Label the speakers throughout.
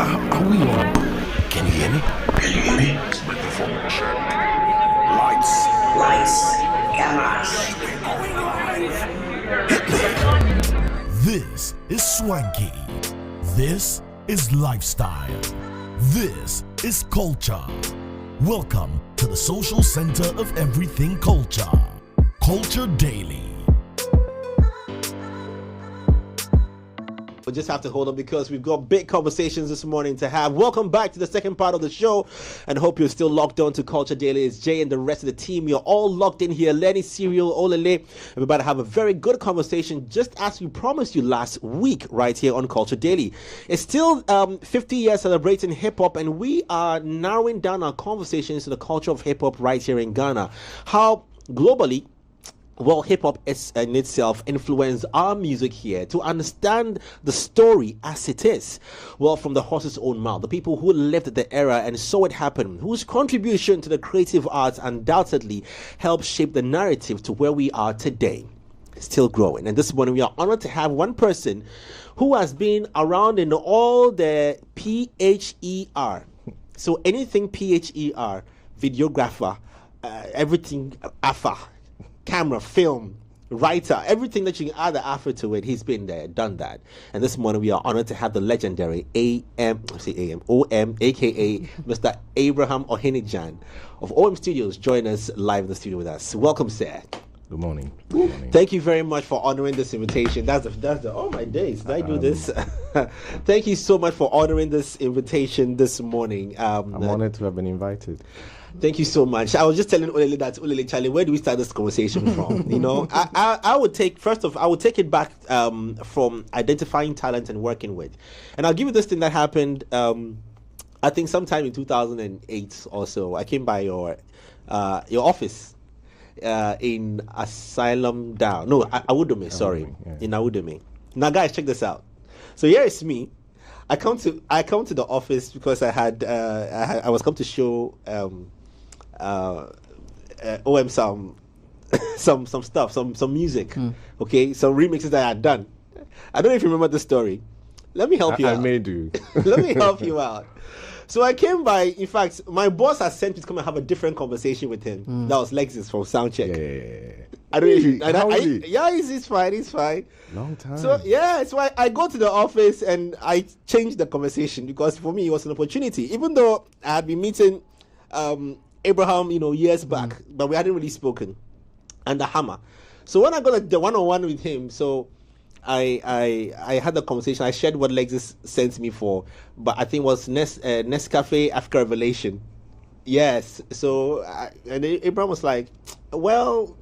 Speaker 1: Are we on? Can you hear me?
Speaker 2: Can you hear me? Microphone check. Lights. Cameras.
Speaker 1: This is swanky. This is lifestyle. This is culture. Welcome to the social center of everything culture. Culture Daily.
Speaker 3: We'll just have to hold on because we've got big conversations this morning to have. Welcome back to the second part of the show, and hope you're still locked on to Culture Daily. It's Jay and the rest of the team. You're all locked in here. Lenny, Serial, Olele, and we're about to have a very good conversation, just as we promised you last week, right here on Culture Daily. It's still 50 years celebrating hip-hop, and we are narrowing down our conversations to the culture of hip-hop right here in Ghana. How globally, well, hip-hop is in itself influenced our music here to understand the story as it is. Well, from the horse's own mouth, the people who lived the era and saw it happen, whose contribution to the creative arts undoubtedly helped shape the narrative to where we are today. Still growing. And this morning we are honored to have one person who has been around in all the PHER. So anything PHER, videographer, everything AFA. Camera, film, writer, everything that you can add the Afro to it, he's been there, done that. And this morning we are honored to have the legendary OM, aka Mr. Abraham Ohene-Djan of OM Studios join us live in the studio with us. Welcome, sir.
Speaker 4: Good morning. Good morning.
Speaker 3: Thank you very much for honoring this invitation. That's the oh my days, did I do this? Thank you so much for honoring this invitation this morning.
Speaker 4: I'm honored to have been invited.
Speaker 3: Thank you so much. I was just telling Olele that, Olele, Charlie, where do we start this conversation from? You know, I would take it back from identifying talent and working with. And I'll give you this thing that happened, I think sometime in 2008 or so. I came by your office in Asylum Down. No, Awudome, sorry.
Speaker 4: Yeah.
Speaker 3: In Awudome. Now, guys, check this out. So here is me. I come to the office because I was come to show OM some stuff, some music, okay, some remixes that I had done. I don't know if you remember the story. Let me help you out.
Speaker 4: I may do.
Speaker 3: Let me help you out. So I came by. In fact, my boss has sent me to come and have a different conversation with him. That was Lexus from Soundcheck.
Speaker 4: Yeah.
Speaker 3: I don't know if you,
Speaker 4: How is he?
Speaker 3: yeah, he's fine. He's fine.
Speaker 4: Long time.
Speaker 3: So yeah, so I go to the office and I changed the conversation because for me it was an opportunity. Even though I had been meeting Abraham, years back, but we hadn't really spoken, and the Hammer. So when I got the one-on-one with him, so I had the conversation. I shared what Lexus sent me for, but I think it was Nescafe Africa Revelation. Yes. So and Abraham was like, well,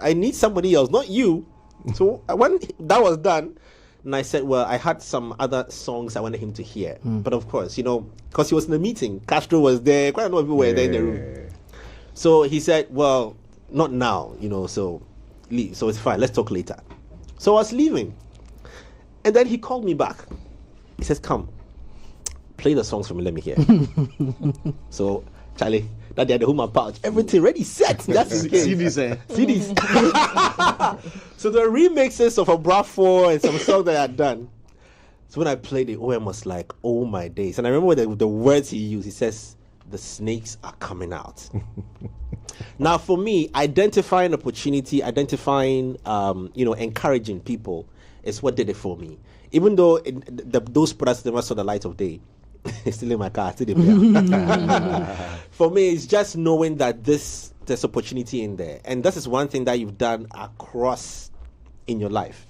Speaker 3: I need somebody else, not you. So when that was done, and I said, well, I had some other songs I wanted him to hear. But of course, because he was in the meeting, Castro was there, quite a lot of people were there in the room. So he said, well, not now, so leave. So it's fine, let's talk later. So I was leaving. And then he called me back. He says, come, play the songs for me, let me hear. So, Charlie, that they had the Huma pouch, everything ready, set. That's his game. CDs. So the remixes of a Bra 4 and some songs that I had done. So when I played it, OM was like, oh my days. And I remember the words he used. He says, the snakes are coming out. Now for me, identifying opportunity, encouraging people is what did it for me. Even though those products never saw the light of day. It's still in my car, still in there. For me, it's just knowing that there's opportunity in there. And this is one thing that you've done across in your life.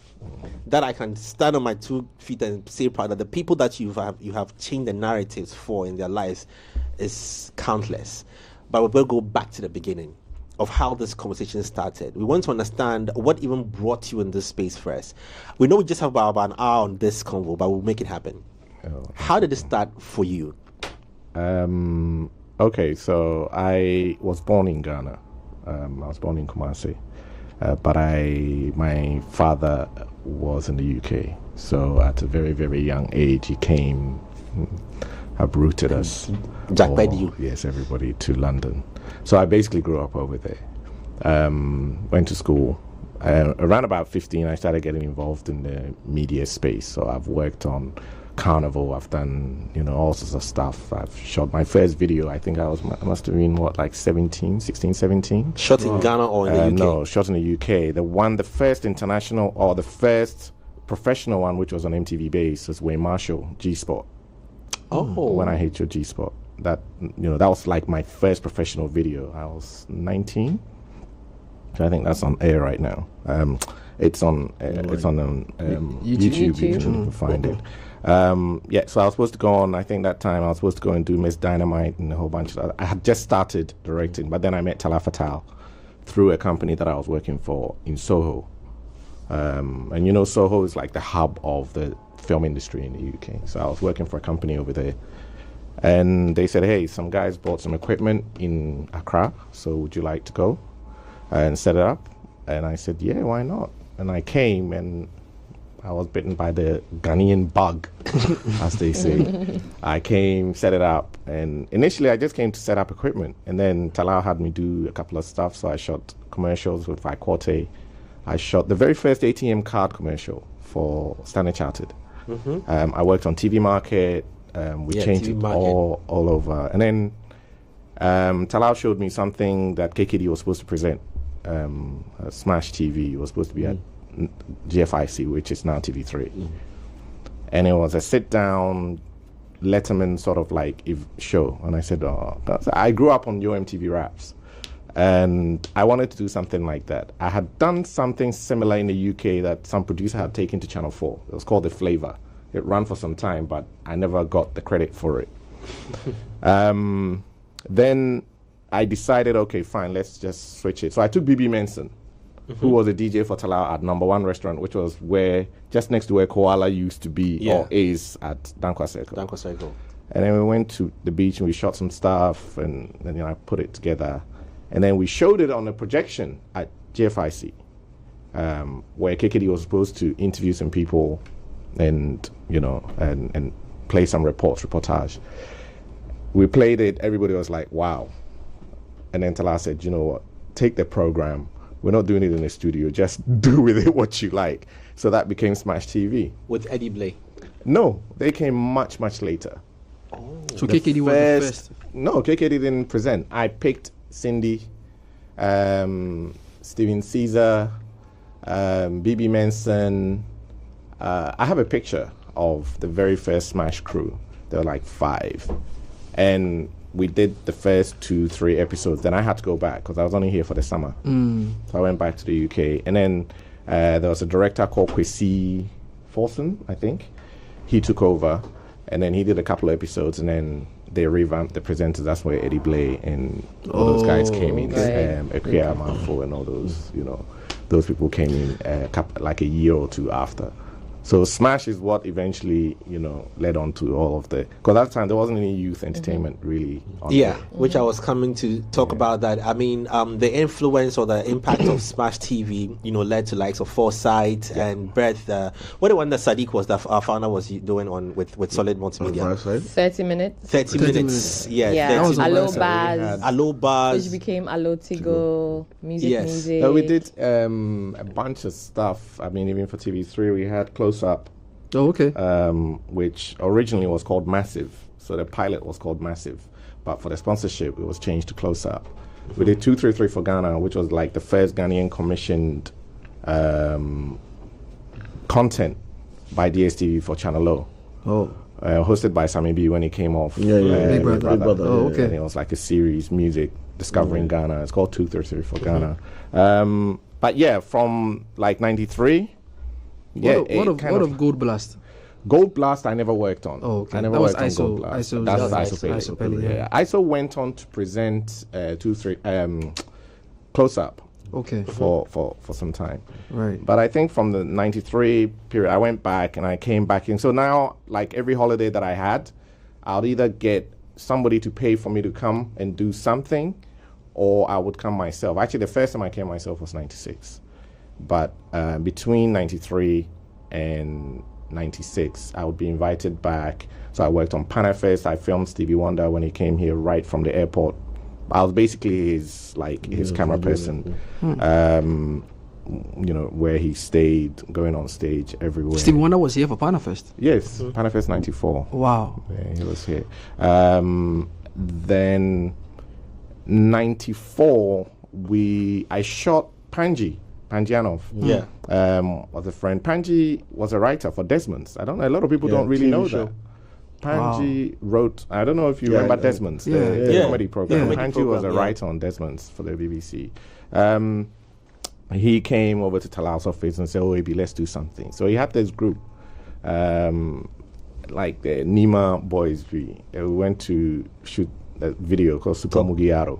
Speaker 3: That I can stand on my 2 feet and say proud that the people that you have changed the narratives for in their lives is countless. But we will go back to the beginning of how this conversation started. We want to understand what even brought you in this space first. We know we just have about an hour on this convo, but we'll make it happen. How did it start for you?
Speaker 4: Okay, so I was born in Ghana. I was born in Kumasi. But my father was in the UK. So at a very, very young age, he came, uprooted us. Yes, everybody to London. So I basically grew up over there. Went to school. Around about 15, I started getting involved in the media space. So I've worked on Carnival. I've done, all sorts of stuff. I've shot my first video. I think I must have been, 16, 17?
Speaker 3: Shot in Ghana or in the UK?
Speaker 4: No, shot in the UK. The first international or the first professional one, which was on MTV Base, was Wayne Marshall, G-Sport.
Speaker 3: Oh.
Speaker 4: When I Hate Your G-Sport. That, that was like my first professional video. I was 19. I think that's on air right now. It's on YouTube. You can find it. So I was supposed to go on. I think that time I was supposed to go and do Miss Dynamite and a whole bunch of other. I had just started directing, but then I met Tala Fatal through a company that I was working for in Soho. And Soho is like the hub of the film industry in the UK. So I was working for a company over there, and they said, "Hey, some guys bought some equipment in Accra. So would you like to go and set it up?" And I said, "Yeah, why not?" And I came, and I was bitten by the Ghanaian bug, as they say. I came, set it up, and initially I just came to set up equipment. And then Talal had me do a couple of stuff, so I shot commercials with Iquote. I shot the very first ATM card commercial for Standard Chartered. I worked on TV Market. We changed
Speaker 3: TV
Speaker 4: it
Speaker 3: Market.
Speaker 4: all over. And then Talal showed me something that KKD was supposed to present. Smash TV was supposed to be at GFIC, which is now TV3. And it was a sit-down Letterman sort of like show. And I said, I grew up on Yo MTV Raps, and I wanted to do something like that. I had done something similar in the UK that some producer had taken to Channel 4. It was called The Flavor. It ran for some time, but I never got the credit for it. Then I decided, okay, fine, let's just switch it. So I took BB Menson, who was a DJ for Talal at Number One Restaurant, which was just next to where Koala used to be, or is at Dankwa Circle. And then we went to the beach and we shot some stuff, and then I put it together. And then we showed it on a projection at GFIC, where KKD was supposed to interview some people and play some reportage. We played it, everybody was like, wow. And then Talal said, you know what, take the program. We're not doing it in the studio. Just do with it what you like. So that became Smash TV.
Speaker 3: With Eddie Blay?
Speaker 4: No, they came much, much later.
Speaker 5: Oh. So KKD was the first?
Speaker 4: No, KKD didn't present. I picked Cindy, Steven Caesar, BB Menson. I have a picture of the very first Smash crew. There were like 5. And we did the first 2-3 episodes. Then I had to go back because I was only here for the summer. So I went back to the UK. And then there was a director called Kwesi Forson, I think. He took over, and then he did a couple of episodes, and then they revamped the presenters. That's where Eddie Blay and all those guys came in. Akuya Manfo and all those, those people came in like a year or two after. So Smash is what eventually, led on to all of the... Because at that time, there wasn't any youth entertainment really on there.
Speaker 3: Which I was coming to talk about that. I mean, the influence or the impact of Smash TV, led to likes of Foresight and Breath. What the one that Sadiq was, that our founder was doing on with Solid Multimedia?
Speaker 6: 30 minutes.
Speaker 3: 30 minutes. Yeah.
Speaker 6: Yeah.
Speaker 3: 30 minutes.
Speaker 6: Allo Bars.
Speaker 3: Which
Speaker 6: became Allo Tigo. Music.
Speaker 4: We did a bunch of stuff. I mean, even for TV3, we had Close Up.
Speaker 5: Oh, okay.
Speaker 4: Which originally was called Massive. So the pilot was called Massive. But for the sponsorship, it was changed to Close Up. We did 233 for Ghana, which was like the first Ghanaian commissioned content by DSTV for Channel O.
Speaker 5: Oh.
Speaker 4: Hosted by Sammy B when he came off.
Speaker 5: Big Brother. Oh, okay.
Speaker 4: And it was like a series, music, discovering Ghana. It's called 233 for Ghana. But yeah, from like 93...
Speaker 5: What of Gold Blast?
Speaker 4: Gold Blast I never worked on.
Speaker 5: Oh, okay.
Speaker 4: I never worked on Gold Blast. That's ISO.
Speaker 5: Yeah.
Speaker 4: ISO went on to present Close Up.
Speaker 5: Okay.
Speaker 4: For some time.
Speaker 5: Right.
Speaker 4: But I think from the 93 period, I went back and I came back in. So now, like every holiday that I had, I'll either get somebody to pay for me to come and do something, or I would come myself. Actually, the first time I came myself was 96. But between 93 and 96, I would be invited back. So I worked on Panafest. I filmed Stevie Wonder when he came here right from the airport. I was basically his camera person. where he stayed, going on stage everywhere.
Speaker 5: Stevie Wonder was here for Panafest.
Speaker 4: Yes, Panafest '94.
Speaker 5: Wow.
Speaker 4: Yeah, he was here. Then '94, I shot Panjianov.
Speaker 3: Yeah.
Speaker 4: Was a friend. Panji was a writer for Desmond's. I don't know. A lot of people don't really know that. Panji wrote. I don't know if you remember Desmond's, the comedy program. Panji was a writer on Desmond's for the BBC. He came over to Talal's office and said, "Oh, AB, let's do something." So he had this group, like the Nima Boys. We went to shoot a video called Super Mugiaro.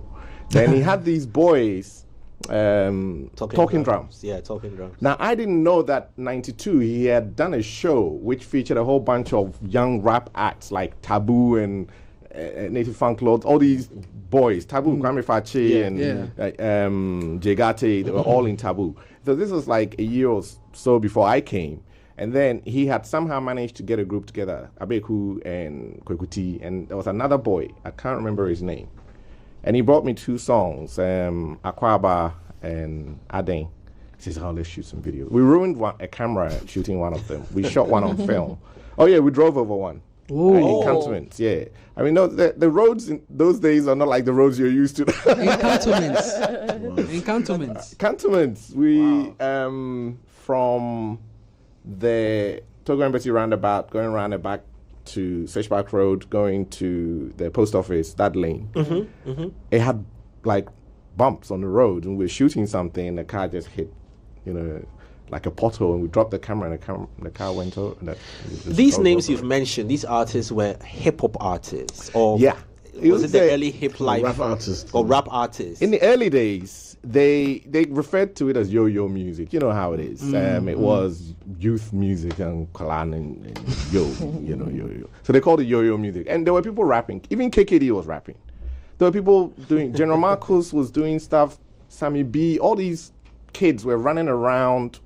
Speaker 4: Then he had these boys talking drums.
Speaker 3: Yeah, talking drums.
Speaker 4: Now, I didn't know that '92 he had done a show which featured a whole bunch of young rap acts like Taboo and Native Funk Lords, all these boys, Taboo, Grammy Fache and Jegate, they were all in Taboo. So this was like a year or so before I came. And then he had somehow managed to get a group together, Abeku and Kwekuti, and there was another boy, I can't remember his name. And he brought me 2 songs, Akwaba and Aden. He says, "Oh, let's shoot some video." We ruined a camera shooting one of them. We shot one on film. Oh yeah, we drove over one. In cantonments, yeah. I mean, no, the roads in those days are not like the roads you're used to.
Speaker 5: In cantonments.
Speaker 4: Cantonments. We from the Togo Embassy roundabout, going around the back to Sechbach Road, going to the post office, that lane. It had like bumps on the road, and we were shooting something, and the car just hit, like a pothole, and we dropped the camera, and the car went over.
Speaker 3: These names you've mentioned, these artists were hip-hop artists, or was it the early hip life
Speaker 7: rap artists
Speaker 3: or rap artists?
Speaker 4: In the early days, they referred to it as yo-yo music. You know how it is. It was youth music and Kalan and yo. So they called it yo-yo music, and there were people rapping. Even KKD was rapping. There were people doing. General Marcus was doing stuff. Sammy B. All these kids were running around,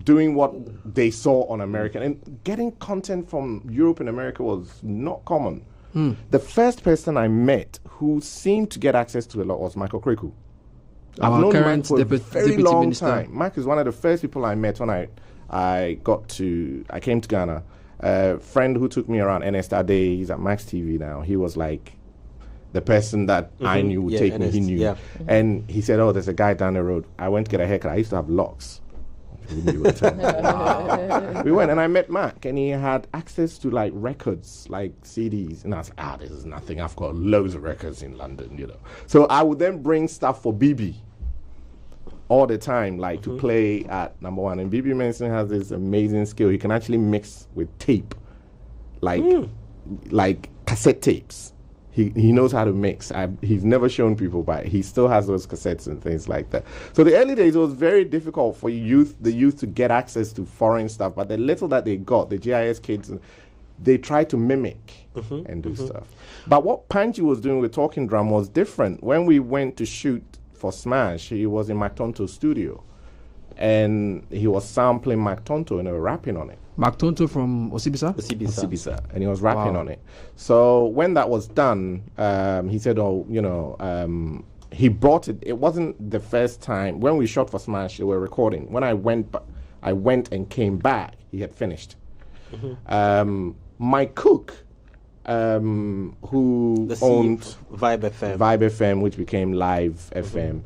Speaker 4: doing what they saw on American, and getting content from Europe and America was not common. The first person I met who seemed to get access to a lot was Michael Kreku. I've known Mike for a very long time. Mike is one of the first people I met when I came to Ghana. A friend who took me around NS that day, he's at Max TV now. He was like the person that I knew would take me. He knew. Yeah. And he said, "Oh, there's a guy down the road. I went to get a haircut. I used to have locks." Wow. We went and I met Mac, and he had access to like records, like CDs, and I was like, this is nothing. I've got loads of records in London, So I would then bring stuff for BB all the time, like to play at number one. And BB Manson has this amazing skill. He can actually mix with tape, like cassette tapes. He knows how to mix. He's never shown people, but he still has those cassettes and things like that. So the early days, it was very difficult for the youth to get access to foreign stuff. But the little that they got, the GIS kids, they tried to mimic and do stuff. But what Panji was doing with Talking Drum was different. When we went to shoot for Smash, he was in Mac Tonto's studio. And he was sampling Mac Tonto and they were rapping on it.
Speaker 5: Mac Tonto from Osibisa?
Speaker 4: Osibisa. And he was rapping on it. So when that was done, he said, he brought it. It wasn't the first time. When we shot for Smash, they were recording. When I went and came back, he had finished. My cook, who
Speaker 3: the
Speaker 4: owned
Speaker 3: Vibe
Speaker 4: FM, which became Live FM,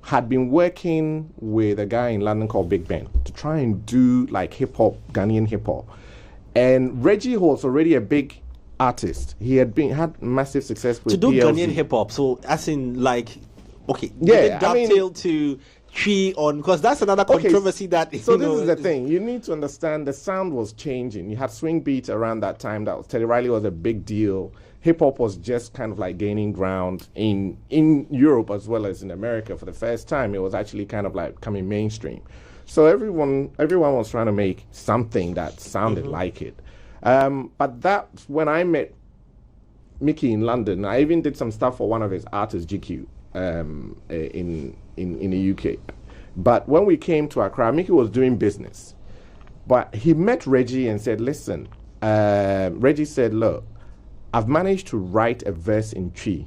Speaker 4: had been working with a guy in London called Big Ben to try and do like hip-hop, Ghanaian hip-hop. And Reggie was already a big artist. He had massive success with
Speaker 3: to do
Speaker 4: DLZ.
Speaker 3: Ghanaian hip-hop, so as in like, dovetail to Tree on, because that's another controversy that,
Speaker 4: So this is the thing. You need to understand the sound was changing. You had swing beats around that time. Teddy Riley was a big deal. Hip-hop was just kind of like gaining ground in Europe as well as in America for the first time. It was actually kind of like coming mainstream. So everyone was trying to make something that sounded like it. But that's when I met Mickey in London. I even did some stuff for one of his artists, GQ, in the UK. But when we came to Accra, Mickey was doing business. But he met Reggie and said, listen, Reggie said, look, I've managed to write a verse in Chi.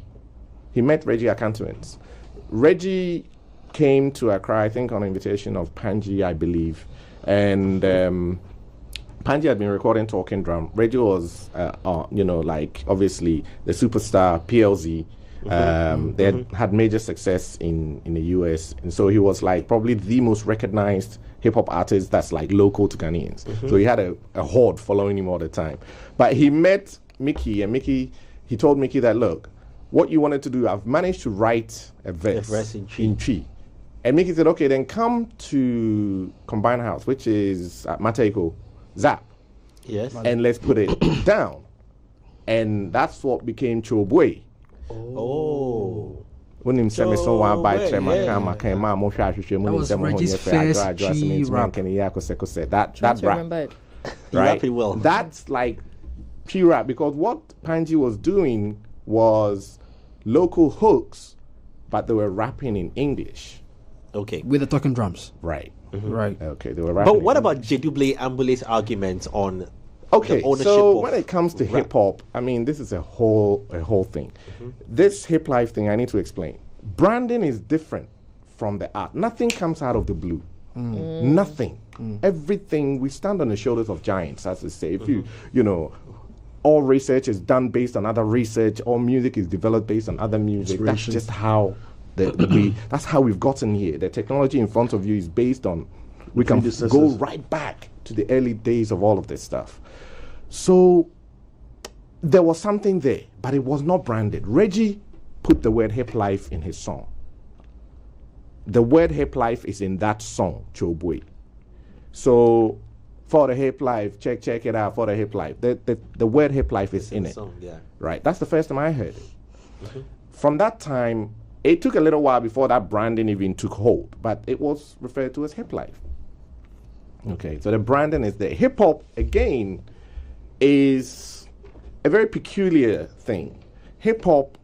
Speaker 4: He met Reggie at Cantonments. Reggie came to Accra, I think, on invitation of Panji, I believe. And Panji had been recording Talking Drum. Reggie was, like, obviously, the superstar, PLZ. They had major success in the US. And so he was, like, probably the most recognized hip-hop artist that's, like, local to Ghanaians. So he had a horde following him all the time. But he met Mickey, and he told Mickey that, look, what you wanted to do, I've managed to write a verse in Chi. And Mickey said, okay, then come to Combine House, which is at Mateko, Zap.
Speaker 3: Yes.
Speaker 4: And let's put it down. And that's what became Chobwe.
Speaker 3: Oh.
Speaker 4: When him send me someone by
Speaker 5: That was Reggie's first Chi rap.
Speaker 4: That rap.
Speaker 6: Remembered.
Speaker 4: Right?
Speaker 3: Rap it well.
Speaker 4: That's like Chi rap, because what Panji was doing was local hooks, but they were rapping in English.
Speaker 3: Okay.
Speaker 5: With the talking drums.
Speaker 4: Right.
Speaker 5: Right.
Speaker 4: Okay, they were rapping.
Speaker 3: But what
Speaker 4: in
Speaker 3: about Jeduble Ambule's argument on
Speaker 4: Okay,
Speaker 3: the ownership
Speaker 4: so
Speaker 3: of
Speaker 4: when it comes to
Speaker 3: rap?
Speaker 4: hip hop, I mean, this is a whole thing. This hip life thing, I need to explain. Branding is different from the art. Nothing comes out of the blue. Nothing. Everything, we stand on the shoulders of giants, as they say. If all research is done based on other research, all music is developed based on other music. That's just how that's how we've gotten here. The technology in front of you is based on, we can go right back to the early days of all of this stuff. So there was something there, but it was not branded. Reggie put the word hip life in his song. The word hip life is in that song, Chobwe. So for the hip life, check it out, for the hip life. The word hip life is in it.
Speaker 3: Song, yeah.
Speaker 4: Right. That's the first time I heard it. From that time, it took a little while before that branding even took hold, but it was referred to as hip life. Okay, so the branding is there. Hip hop, again, is a very peculiar thing. Hip hop,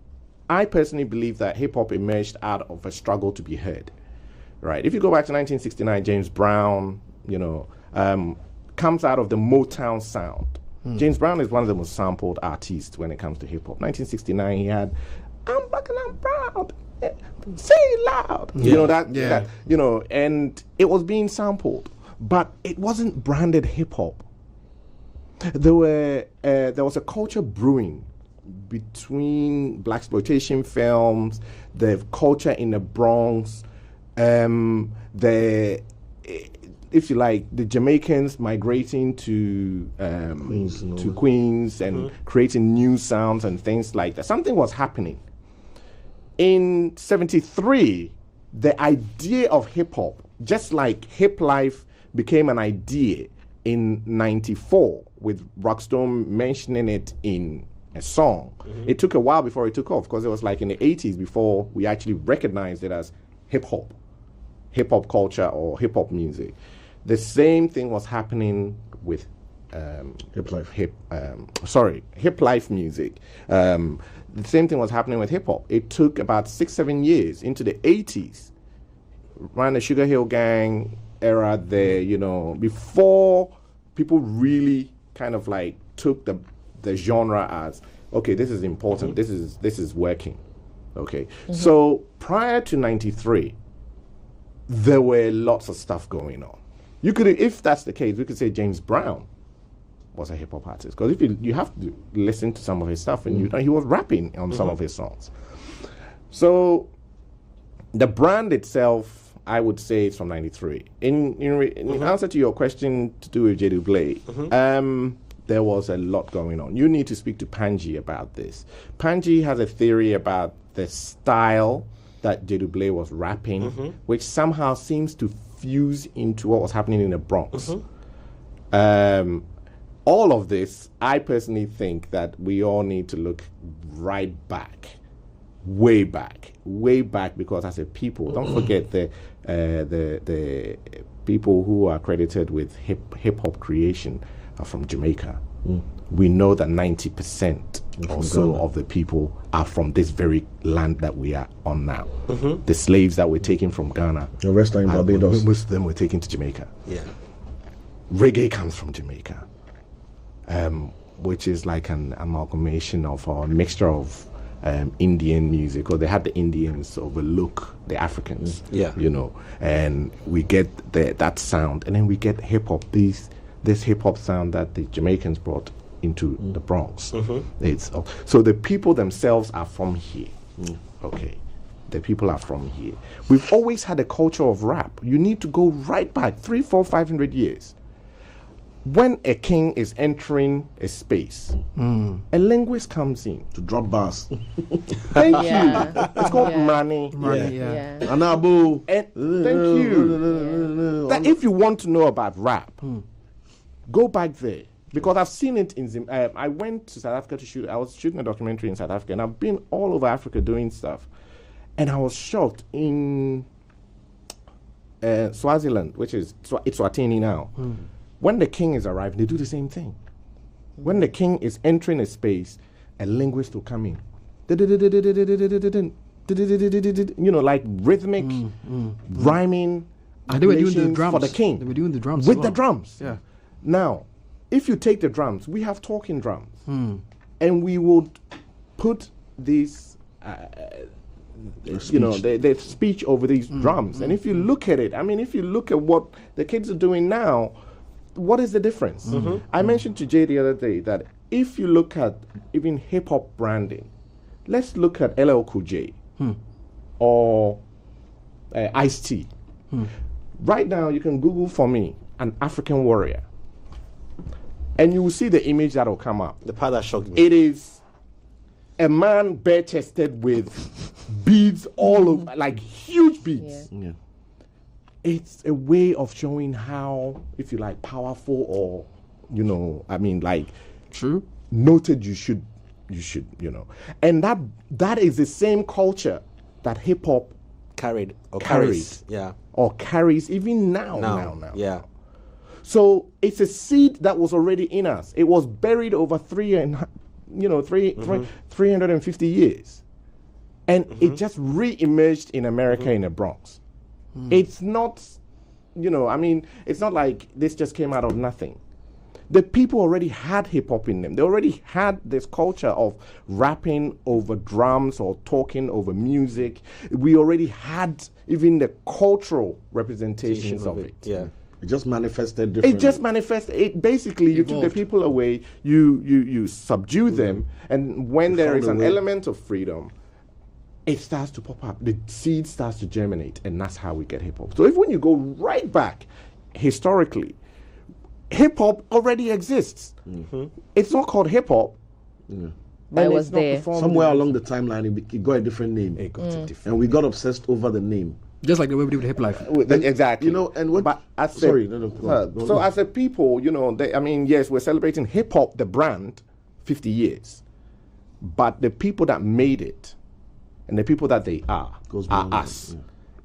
Speaker 4: I personally believe that hip hop emerged out of a struggle to be heard. Right. If you go back to 1969, James Brown, comes out of the Motown sound. James Brown is one of the most sampled artists when it comes to hip hop. 1969, he had "I'm Black and I'm Proud." Say it loud. And it was being sampled, but it wasn't branded hip hop. There was a culture brewing between blaxploitation films, the culture in the Bronx, if you like, the Jamaicans migrating to Queens and creating new sounds and things like that. Something was happening. In 73, the idea of hip-hop, just like hip life became an idea in 94, with Rockstone mentioning it in a song. It took a while before it took off, because it was like in the 80s before we actually recognized it as hip-hop culture or hip-hop music. The same thing was happening with hip life music. The same thing was happening with hip hop. It took about 6-7 years into the 80s, around the Sugar Hill Gang era there, before people really kind of like took the genre as, okay, this is important, this is working. Okay. So prior to 93, there were lots of stuff going on. You could, if that's the case, we could say James Brown was a hip hop artist, because if you have to listen to some of his stuff, and he was rapping on some of his songs. So the brand itself, I would say, is from 93. In answer to your question to do with Jeduble, there was a lot going on. You need to speak to Panji about this. Panji has a theory about the style that Jeduble was rapping, which somehow seems to fuse into what was happening in the Bronx. All of this, I personally think that we all need to look right back, way back, because as a people, don't forget the people who are credited with hip hop creation are from Jamaica. We know that 90% or so of the people are from this very land that we are on now. The slaves that were taken from Ghana,
Speaker 7: the rest are in Barbados.
Speaker 4: Most of them were taken to Jamaica.
Speaker 3: Yeah.
Speaker 4: Reggae comes from Jamaica, which is like an amalgamation of a mixture of Indian music, or they had the Indians overlook the Africans. You know, and we get that sound, and then we get hip hop. This hip hop sound that the Jamaicans brought into the Bronx. It's so the people themselves are from here. Okay, the people are from here. We've always had a culture of rap. You need to go right back 300, 400, 500 years. When a king is entering a space, a linguist comes in
Speaker 7: to drop bars.
Speaker 4: Thank you. It's called Mrani.
Speaker 7: Anabu.
Speaker 4: Thank you. That if you want to know about rap, go back there. Because I've seen it in Zimbabwe. I went to South Africa to shoot. I was shooting a documentary in South Africa, and I've been all over Africa doing stuff. And I was shocked in Swaziland, which is Eswatini now. When the king is arriving, they do the same thing. When the king is entering a space, a linguist will come in. You know, like rhythmic, rhyming.
Speaker 8: And they were doing the drums
Speaker 4: for the king.
Speaker 8: They were doing the drums
Speaker 4: with the drums. Yeah. Now, if you take the drums, we have talking drums, and we would put these, the speech over these drums. And if you look at it, I mean, if you look at what the kids are doing now, what is the difference? I mentioned to Jay the other day that if you look at even hip hop branding, let's look at LL Cool J or Ice-T. Right now, you can Google for me an African warrior, and you will see the image that will come up.
Speaker 3: The part that shocked me.
Speaker 4: It is a man bare-chested with beads all over, like huge beads. It's a way of showing how, if you like, powerful or, you know, I mean, like,
Speaker 8: true,
Speaker 4: noted you should, and that is the same culture that hip hop
Speaker 3: carried or
Speaker 4: carries, or carries even now. So it's a seed that was already in us. It was buried over 350 years, and it just re-emerged in America in the Bronx. It's not, I mean, it's not like this just came out of nothing. The people already had hip hop in them. They already had this culture of rapping over drums or talking over music. We already had even the cultural representations of it.
Speaker 7: It just manifested differently.
Speaker 4: It just manifested. It basically, you took the people away, you subdue them, and when there is an element of freedom, it starts to pop up. The seed starts to germinate, and that's how we get hip-hop. So if when you go right back, historically, hip-hop already exists. It's not called hip-hop.
Speaker 6: But it was there.
Speaker 7: Somewhere along the timeline, it got a different name.
Speaker 4: It got a different
Speaker 7: and we got obsessed over the name.
Speaker 8: Just like the way we do with hip life.
Speaker 4: Exactly.
Speaker 7: And what...
Speaker 4: But as
Speaker 7: so
Speaker 4: as a people, yes, we're celebrating hip-hop, the brand, 50 years. But the people that made it, and the people that they are us.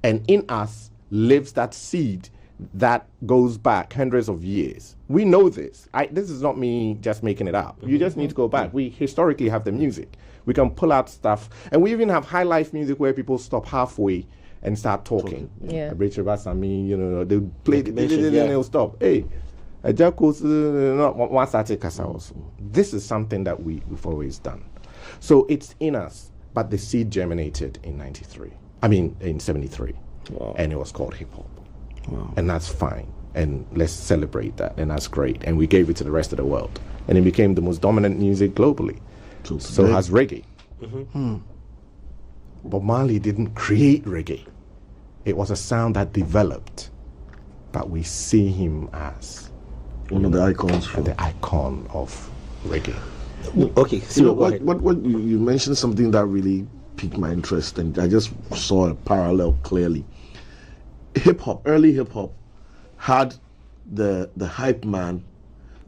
Speaker 4: And in us lives that seed that goes back hundreds of years. We know this. This is not me just making it up. You just need to go back. We historically have the music. We can pull out stuff. And we even have high life music where people stop halfway and start talking. They play it, and they'll stop. Hey, this is something that we've always done. So it's in us. But the seed germinated in 73. Wow. And it was called hip-hop. Wow. And that's fine. And let's celebrate that. And that's great. And we gave it to the rest of the world. And it became the most dominant music globally. So has reggae. But Marley didn't create reggae. It was a sound that developed. But we see him as
Speaker 7: one of the icons.
Speaker 4: The icon of reggae.
Speaker 3: Okay,
Speaker 7: so what you mentioned something that really piqued my interest, and I just saw a parallel clearly. Early hip hop had the hype man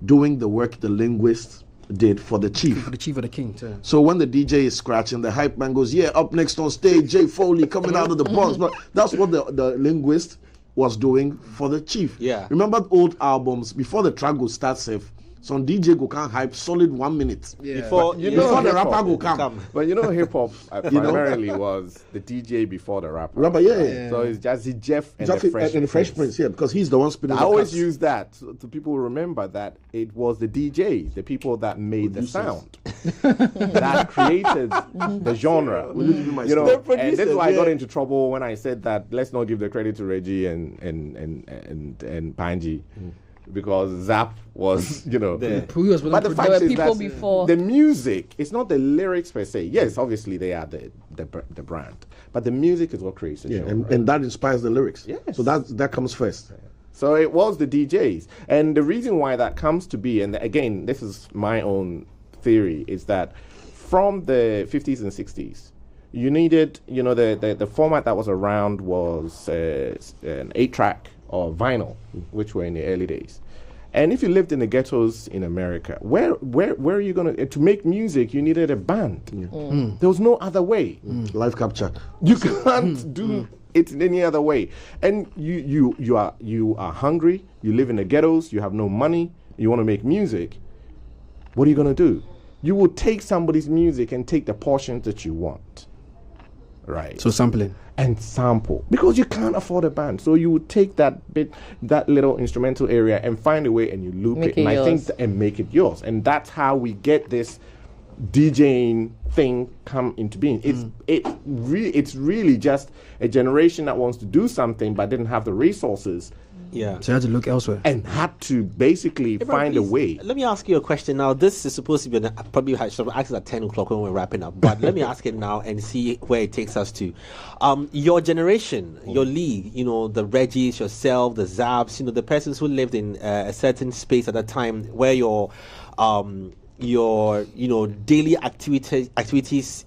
Speaker 7: doing the work the linguist did for the chief.
Speaker 8: For the chief of the king, too.
Speaker 7: So when the DJ is scratching, the hype man goes, up next on stage, Jay Foley coming out of the Bronx. But that's what the linguist was doing for the chief. Remember old albums, before the track go start safe, some DJ go can hype solid 1 minute before the rapper go come.
Speaker 4: But hip-hop primarily was the DJ before the rapper. So it's Jazzy Jeff and the Fresh Prince.
Speaker 7: Because he's the one spinning
Speaker 4: I always use that so people remember that it was the DJs, the people that made the sound.
Speaker 5: that created the genre. You know, and this is why I got into trouble when I said that let's not give the credit to Reggie and Panji. Because Zap was, you know,
Speaker 8: but
Speaker 5: the fact is
Speaker 6: people
Speaker 5: that
Speaker 6: before.
Speaker 5: the music, it's not the lyrics per se. Yes, obviously they are the brand, but the music is what creates the genre.
Speaker 7: And that inspires the lyrics.
Speaker 5: Yes.
Speaker 7: So that comes first.
Speaker 5: So it was the DJs, and the reason why that comes to be, and again, this is my own theory, is that from the 50s and 60s, you needed, you know, the format that was around was an 8-track or vinyl, which were in the early days. And if you lived in the ghettos in America, where are you going to make music? You needed a band. There was no other way.
Speaker 7: Live capture.
Speaker 5: You can't do it in any other way. And you are hungry. You live in the ghettos. You have no money. You want to make music. What are you going to do? You will take somebody's music and take the portions that you want. Right.
Speaker 8: So sampling.
Speaker 5: And sample, because you can't afford a band, so you would take that little instrumental area and find a way, and you loop it, and I think and make it yours, and that's how we get this DJing thing come into being. It's really just a generation that wants to do something but didn't have the resources.
Speaker 3: Yeah.
Speaker 8: So you had to look elsewhere.
Speaker 5: And had to basically find a way.
Speaker 3: Let me ask you a question now. This is supposed to be, probably I should ask it at 10 o'clock when we're wrapping up. But let me ask it now and see where it takes us to. Your generation, your league, you know, the Reggies, yourself, the Zaps, you know, the persons who lived in a certain space at that time where your you know, daily activities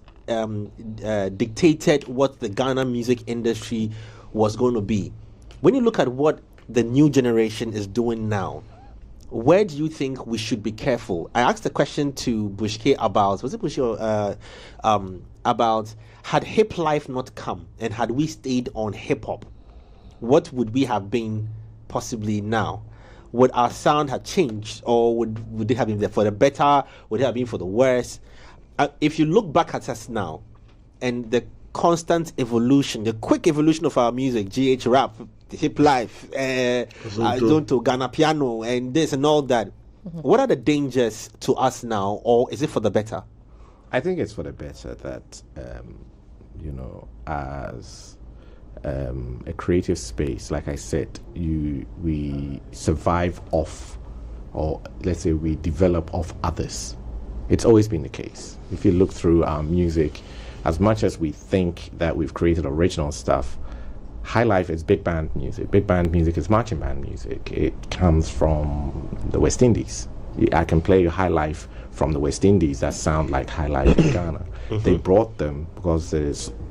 Speaker 3: dictated what the Ghana music industry was going to be. When you look at what the new generation is doing now, where do you think we should be careful? I asked a question to Bushke about, was it Bushke, about had hip life not come and had we stayed on hip hop, what would we have been possibly now? Would our sound have changed, or would it have been for the better? Would it have been for the worse? If you look back at us now and the constant evolution, the quick evolution of our music, GH rap, hip life, Zonto, Ghana piano, and this and all that. What are the dangers to us now, or is it for the better?
Speaker 5: I think it's for the better that, you know, as a creative space, like I said, we survive off, or let's say we develop off others. It's always been the case. If you look through our music, as much as we think that we've created original stuff, high life is big band music. Big band music is marching band music. It comes from the West Indies. I can play high life from the West Indies that sound like high life in Ghana. They brought them because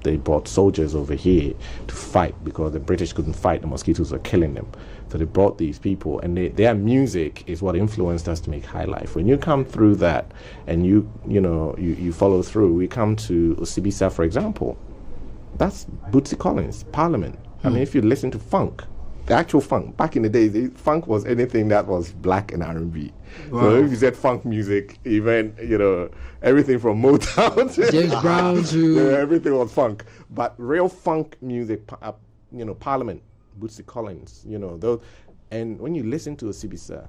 Speaker 5: they brought soldiers over here to fight because the British couldn't fight. The mosquitoes were killing them. So they brought these people, and their music is what influenced us to make high life. When you come through that and you follow through, we come to Osibisa, for example. That's Bootsy Collins, Parliament. I mean, if you listen to funk, the actual funk, back in the days, funk was anything that was black and R&B. Wow. So if you said funk music, even, you know, everything from Motown to
Speaker 8: James Brown to...
Speaker 5: everything was funk. But real funk music, you know, Parliament, Bootsy Collins, you know, those. And when you listen to Osibisa,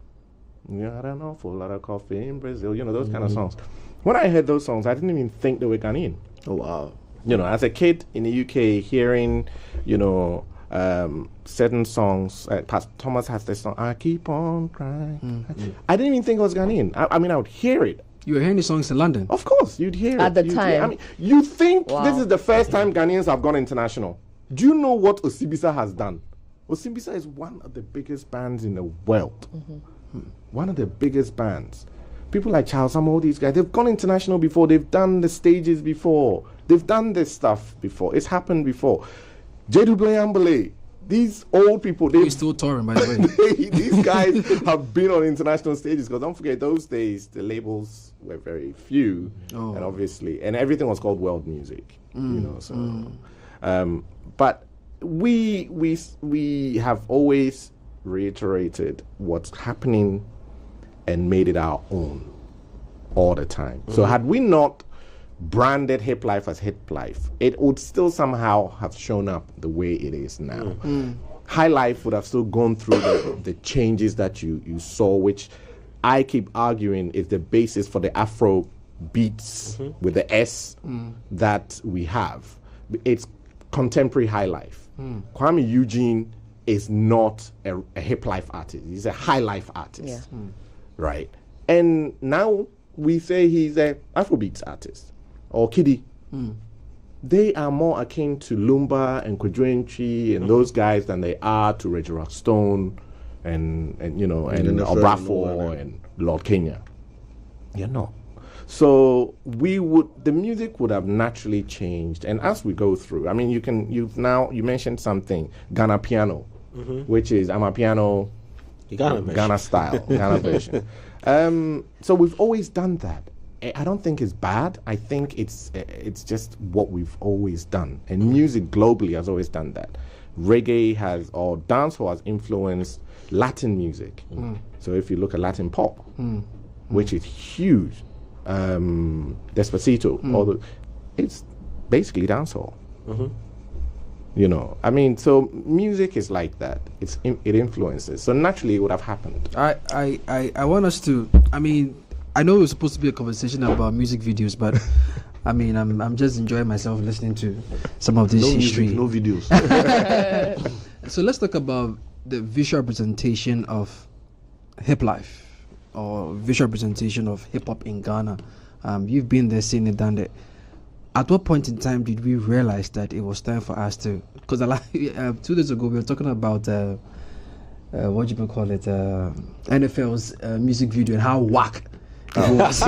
Speaker 5: you had an awful lot of coffee in Brazil, you know, those kind of songs. When I heard those songs, I didn't even think they were Ghanaian.
Speaker 7: Oh, wow.
Speaker 5: You know, as a kid in the UK, hearing, you know, certain songs, Thomas has this song, I Keep On Crying. I didn't even think it was Ghanaian. I mean, I would hear it.
Speaker 8: You were hearing these songs in London?
Speaker 5: Of course, you'd hear
Speaker 6: at
Speaker 5: it.
Speaker 6: At the time?
Speaker 5: I mean, you think this is the first time Ghanaians have gone international. Do you know what Osibisa has done? Osibisa is one of the biggest bands in the world. One of the biggest bands. People like Charles, some of all these guys, they've gone international before. They've done the stages before. They've done this stuff before. It's happened before. Jedu Ambele, these old people.
Speaker 8: He's still touring, by the
Speaker 5: way. These guys have been on international stages, because don't forget, those days, the labels were very few. And obviously, and everything was called world music. You know, so. But we have always reiterated what's happening and made it our own all the time. So had we not branded hip life as hip life, it would still somehow have shown up the way it is now. High life would have still gone through the changes that you saw, which I keep arguing is the basis for the Afro beats with the S that we have. It's contemporary high life. Kwame Eugene is not a hip life artist. He's a high life artist, right? And now we say he's a Afrobeats artist or Kiddy. They are more akin to Lumba and Kwadwo and those guys than they are to Reggie Rockstone and Obrafour and Lord Kenya. You're not. So the music would have naturally changed. And as we go through, I mean, you mentioned something, Ghana piano, which is Amapiano, Ghana style, Ghana version. So we've always done that. I don't think it's bad. I think it's just what we've always done. And music globally has always done that. Reggae or dancehall has influenced Latin music. So if you look at Latin pop, which is huge, Despacito, it's basically dancehall. I mean, so music is like that. It influences. So naturally, it would have happened.
Speaker 8: I want us to. I mean, I know it was supposed to be a conversation about music videos, but I mean, I'm just enjoying myself listening to some of this history.
Speaker 7: No music, no videos.
Speaker 8: So let's talk about the visual representation of hip life or visual representation of hip hop in Ghana. You've been there, seen it, done it. At what point in time did we realize that it was time for us to? Because 2 days ago we were talking about what you may call it, NFL's music video and how whack it was.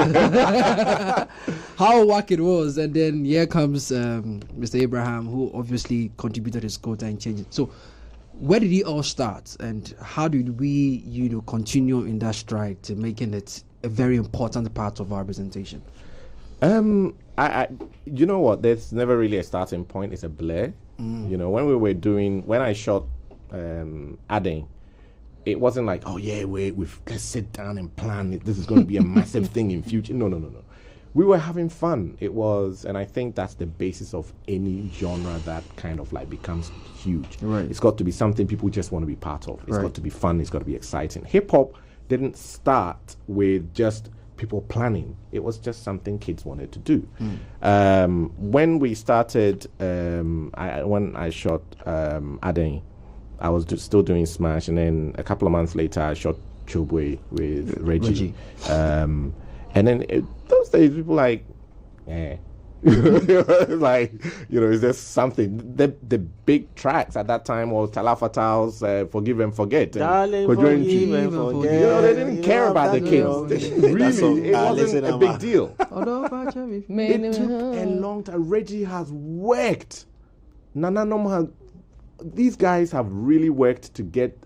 Speaker 8: How whack it was, and then here comes Mr. Abraham, who obviously contributed his quota and changed it. So, where did it all start, and how did we, continue in that stride to making it a very important part of our representation?
Speaker 5: You know what? There's never really a starting point. It's a blur. When I shot Aden, it wasn't like, oh yeah, let's sit down and plan it. This is going to be a massive thing in future. No. We were having fun. It was, and I think that's the basis of any genre that kind of like becomes huge.
Speaker 8: Right.
Speaker 5: It's got to be something people just want to be part of. It's got to be fun. It's got to be exciting. Hip hop didn't start with just people planning. It was just something kids wanted to do. When we started, when I shot Aden, I was still doing Smash, and then a couple of months later I shot Chobwe with Reggie. And then those days people like, like, is there something? The big tracks at that time was Tala Fatale's Forgive and Forget.
Speaker 3: Darling, forgive and forget.
Speaker 5: They didn't care about the kids. It wasn't a big deal. It took a long time. Reggie has worked. Nana Nom these guys have really worked to get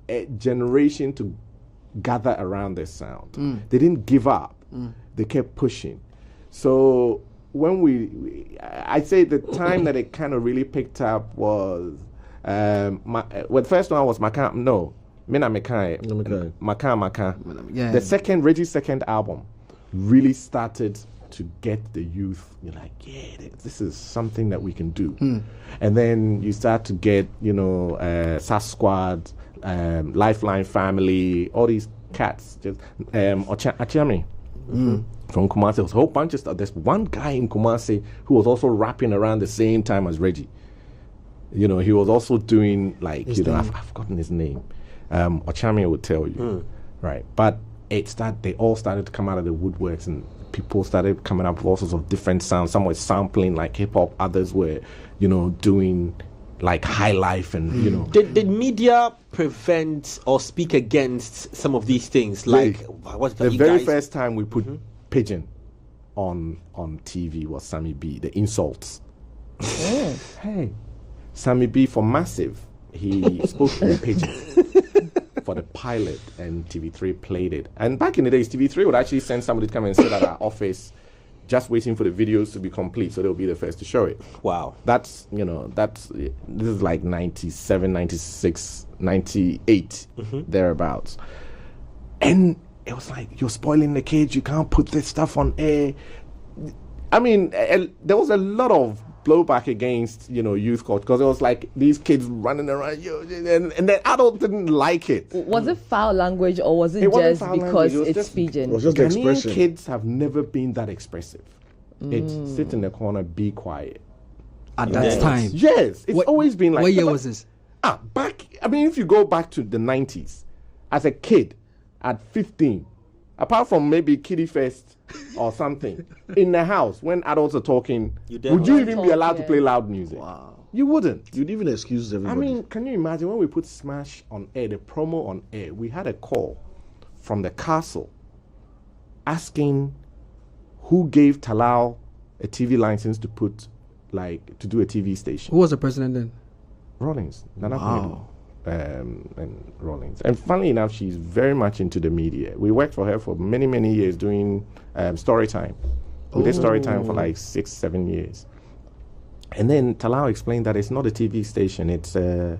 Speaker 5: a generation to gather around this sound. They didn't give up. They kept pushing. So when I'd say the time that it kind of really picked up was, the first one was Makan. No, Mina Mekai. Makan. Yeah. The second, Reggie's second album really started to get the youth. You're like, yeah, this is something that we can do. And then you start to get, SAS Squad, Lifeline Family, all these cats. Just Achiami. From Kumasi, there was a whole bunch of stuff. There's one guy in Kumasi who was also rapping around the same time as Reggie. He was also doing like, I've forgotten his name. Ochami would tell you, right? But they all started to come out of the woodworks, and people started coming up with all sorts of different sounds. Some were sampling like hip hop, others were, doing like high life, and
Speaker 3: Did media prevent or speak against some of these things? Like what's
Speaker 5: the very first time we put Pigeon on TV was Sammy B. The insults. Hey, Sammy B for Massive. He spoke to Pigeon for the pilot, and TV3 played it. And back in the days, TV3 would actually send somebody to come and sit at our office, just waiting for the videos to be complete, so they'll be the first to show it.
Speaker 3: Wow.
Speaker 5: This is like 97, 96, 98, thereabouts. And it was like, you're spoiling the kids, you can't put this stuff on air. I mean, there was a lot of blowback against, youth culture, because it was like these kids running around, and the adults didn't like it.
Speaker 6: Was it foul language, or was it just because it's Fijian?
Speaker 7: It was just the
Speaker 5: Ghanaian
Speaker 7: expression.
Speaker 5: kids have never been that expressive. It's sit in the corner, be quiet.
Speaker 8: At that time.
Speaker 5: Yes, it's always been like.
Speaker 8: What year was this?
Speaker 5: If you go back to the 90s, as a kid, at 15, apart from maybe Kiddie Fest or something, in the house, when adults are talking, would you even be allowed to play loud music?
Speaker 7: Wow.
Speaker 5: You wouldn't.
Speaker 7: You'd even excuse everybody.
Speaker 5: Can you imagine when we put Smash on air, the promo on air, we had a call from the castle asking who gave Talal a TV license to do a TV station.
Speaker 8: Who was the president then?
Speaker 5: Rollins. Nana
Speaker 7: Wow.
Speaker 5: and Rollins. And funnily enough, she's very much into the media. We worked for her for many, many years doing story time. We did story time for like 6-7 years. And then Talal explained that it's not a TV station, it's a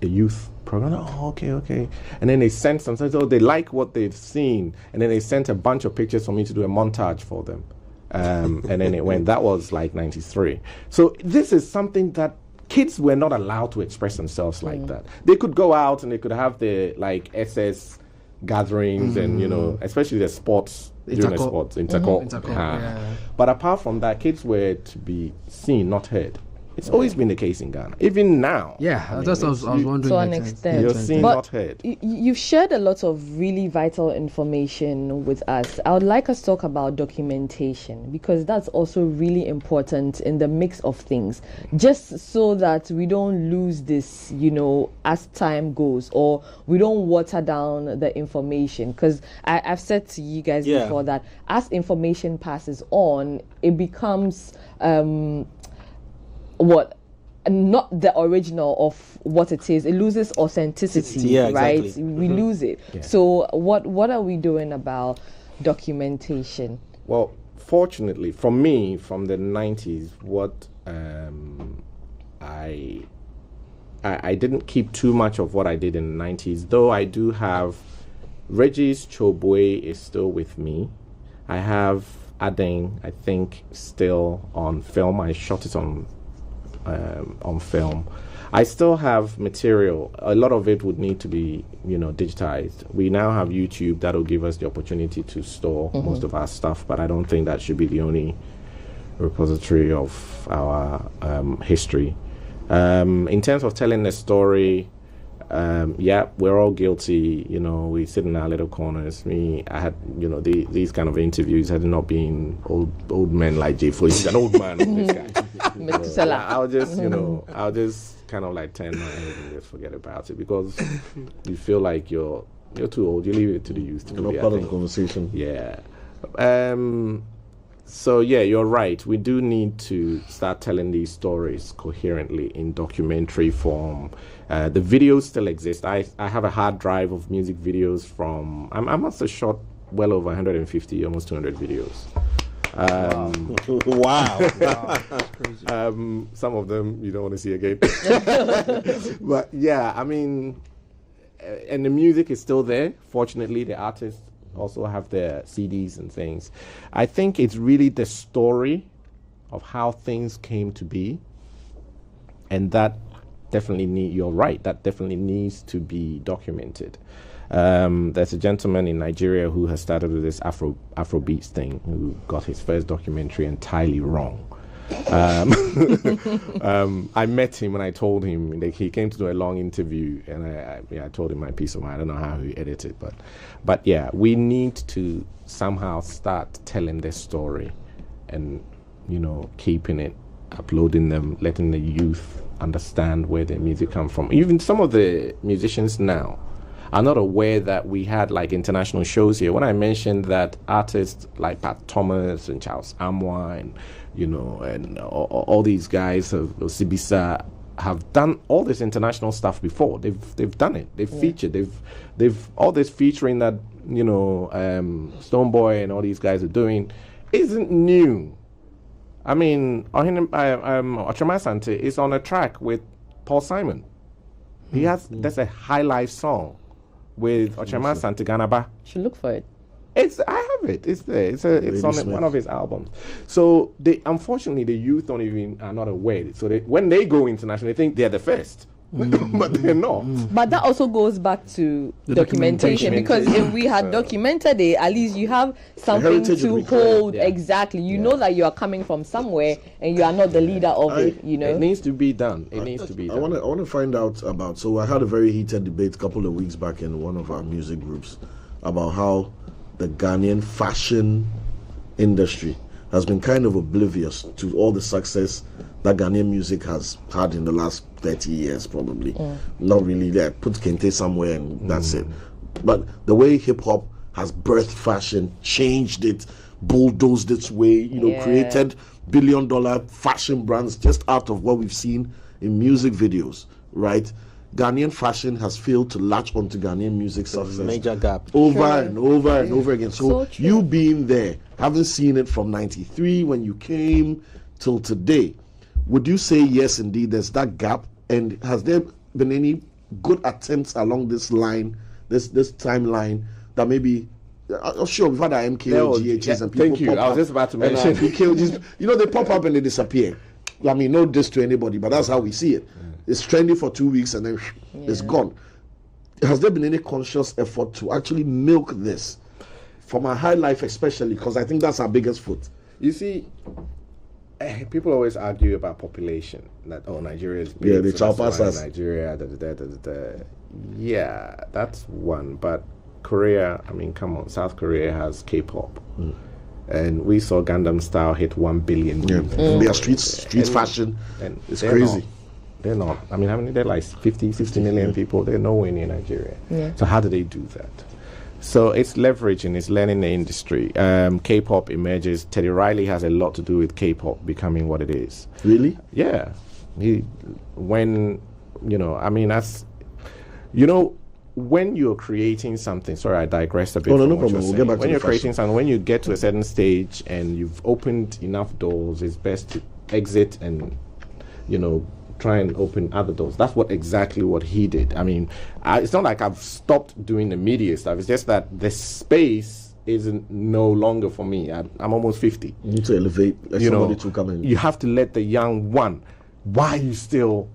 Speaker 5: youth program. Oh, okay. And then they sent they like what they've seen. And then they sent a bunch of pictures for me to do a montage for them. And then it went. That was like 93. So this is something that kids were not allowed to express themselves like that. They could go out and they could have the SS gatherings and especially the sports, during the sports, interco.
Speaker 8: Yeah.
Speaker 5: But apart from that, kids were to be seen, not heard. It's always been the case in Ghana. Even now.
Speaker 8: Yeah, that's what I was wondering.
Speaker 6: To an extent.
Speaker 5: You're seen,
Speaker 6: But
Speaker 5: not heard.
Speaker 6: You've shared a lot of really vital information with us. I would like us to talk about documentation, because that's also really important in the mix of things, just so that we don't lose this, as time goes, or we don't water down the information. Because I've said to you guys before that as information passes on, it becomes not the original of what it is. It loses authenticity, right?
Speaker 3: Exactly.
Speaker 6: We lose it. Yeah. So what are we doing about documentation?
Speaker 5: Well, fortunately for me, from the 90s, what I didn't keep too much of what I did in the 90s, though I do have Reggie's Chobwe is still with me. I have Adeng, I think, still on film. I shot it on film. I still have material. A lot of it would need to be, digitized. We now have YouTube that'll give us the opportunity to store most of our stuff, but I don't think that should be the only repository of our history. In terms of telling the story, we're all guilty. We sit in our little corners. I had, these kind of interviews had not been old men like Jay Foley. He's an old man, this guy. So I'll just kind of like turn my head and just forget about it, because you feel like you're too old. You leave it to the youth to
Speaker 7: You're not part of the conversation.
Speaker 5: Yeah. So you're right. We do need to start telling these stories coherently in documentary form. The videos still exist. I have a hard drive of music videos from. I must have shot well over 150, almost 200 videos.
Speaker 3: Wow.
Speaker 5: Some of them you don't want to see again. But and the music is still there. Fortunately, the artists also have their CDs and things. I think it's really the story of how things came to be, and that definitely you're right, that definitely needs to be documented. There's a gentleman in Nigeria who has started with this Afrobeats thing, who got his first documentary entirely wrong. I met him and I told him, he came to do a long interview, and I told him my piece of mind. I don't know how he edited, but we need to somehow start telling this story and keeping it, uploading them, letting the youth understand where their music comes from. Even some of the musicians now are not aware that we had like international shows here. When I mentioned that artists like Pat Thomas and Charles Amwa and and all these guys of Sibisa have done all this international stuff before. They've done it. They've featured. They've all this featuring that Stoneboy and all these guys are doing isn't new. I mean, Ochema Sante is on a track with Paul Simon. That's a high life song with Ochema Sante Ganaba.
Speaker 6: Should look for it.
Speaker 5: I have it. It's there. It's on one of his albums. So unfortunately the youth are not aware. So when they go international, they think they're the first. But they're not.
Speaker 6: But that also goes back to the documentation, because if we had documented it, at least you have something to hold. Yeah. Exactly. You know that you are coming from somewhere and you are not the leader of it. You know,
Speaker 5: it needs to be done. It needs to be done.
Speaker 7: I want to find out about. So I had a very heated debate a couple of weeks back in one of our music groups about how the Ghanaian fashion industry has been kind of oblivious to all the success that Ghanaian music has had in the last 30 years, probably. Not really there. Put Kente somewhere and that's it. But the way hip-hop has birthed fashion, changed it, bulldozed its way, created billion-dollar fashion brands just out of what we've seen in music videos, right? Ghanaian fashion has failed to latch onto Ghanaian music success.
Speaker 3: Major gap.
Speaker 7: Over and over and over again. So you being there, having seen it from 93 when you came till today, would you say yes, indeed, there's that gap? And has there been any good attempts along this line, this timeline, that maybe, sure, we've had our MKO, GHs, and people
Speaker 5: thank you. I was just about to mention.
Speaker 7: PKOGs, they pop up and they disappear. I mean, no diss to anybody, but that's how we see it. It's trendy for 2 weeks and then it's gone. Has there been any conscious effort to actually milk this from our high life, especially, because I think that's our biggest foot?
Speaker 5: You see, people always argue about population, that Nigeria is big.
Speaker 7: Yeah, the child passes.
Speaker 5: Nigeria, yeah, that's one. But Korea, I mean, come on, South Korea has K-pop, and we saw Gangnam Style hit 1 billion.
Speaker 7: Yeah, their street fashion,
Speaker 5: and
Speaker 7: it's crazy.
Speaker 5: They're not. I mean, how many? They're like 50, 60 million people. They're nowhere near Nigeria.
Speaker 6: Yeah.
Speaker 5: So how do they do that? So it's leveraging, it's learning the industry. K-pop emerges. Teddy Riley has a lot to do with K-pop becoming what it is.
Speaker 7: Really?
Speaker 5: Yeah. When you're creating something, sorry, I digressed a bit.
Speaker 7: No problem. We'll get back to
Speaker 5: when you're creating something, when you get to a certain stage and you've opened enough doors, it's best to exit and, try and open other doors. That's exactly what he did. I mean, it's not like I've stopped doing the media stuff. It's just that the space isn't no longer for me. I'm almost 50.
Speaker 7: You need to elevate somebody to come in.
Speaker 5: You have to let the young one. Why are you still,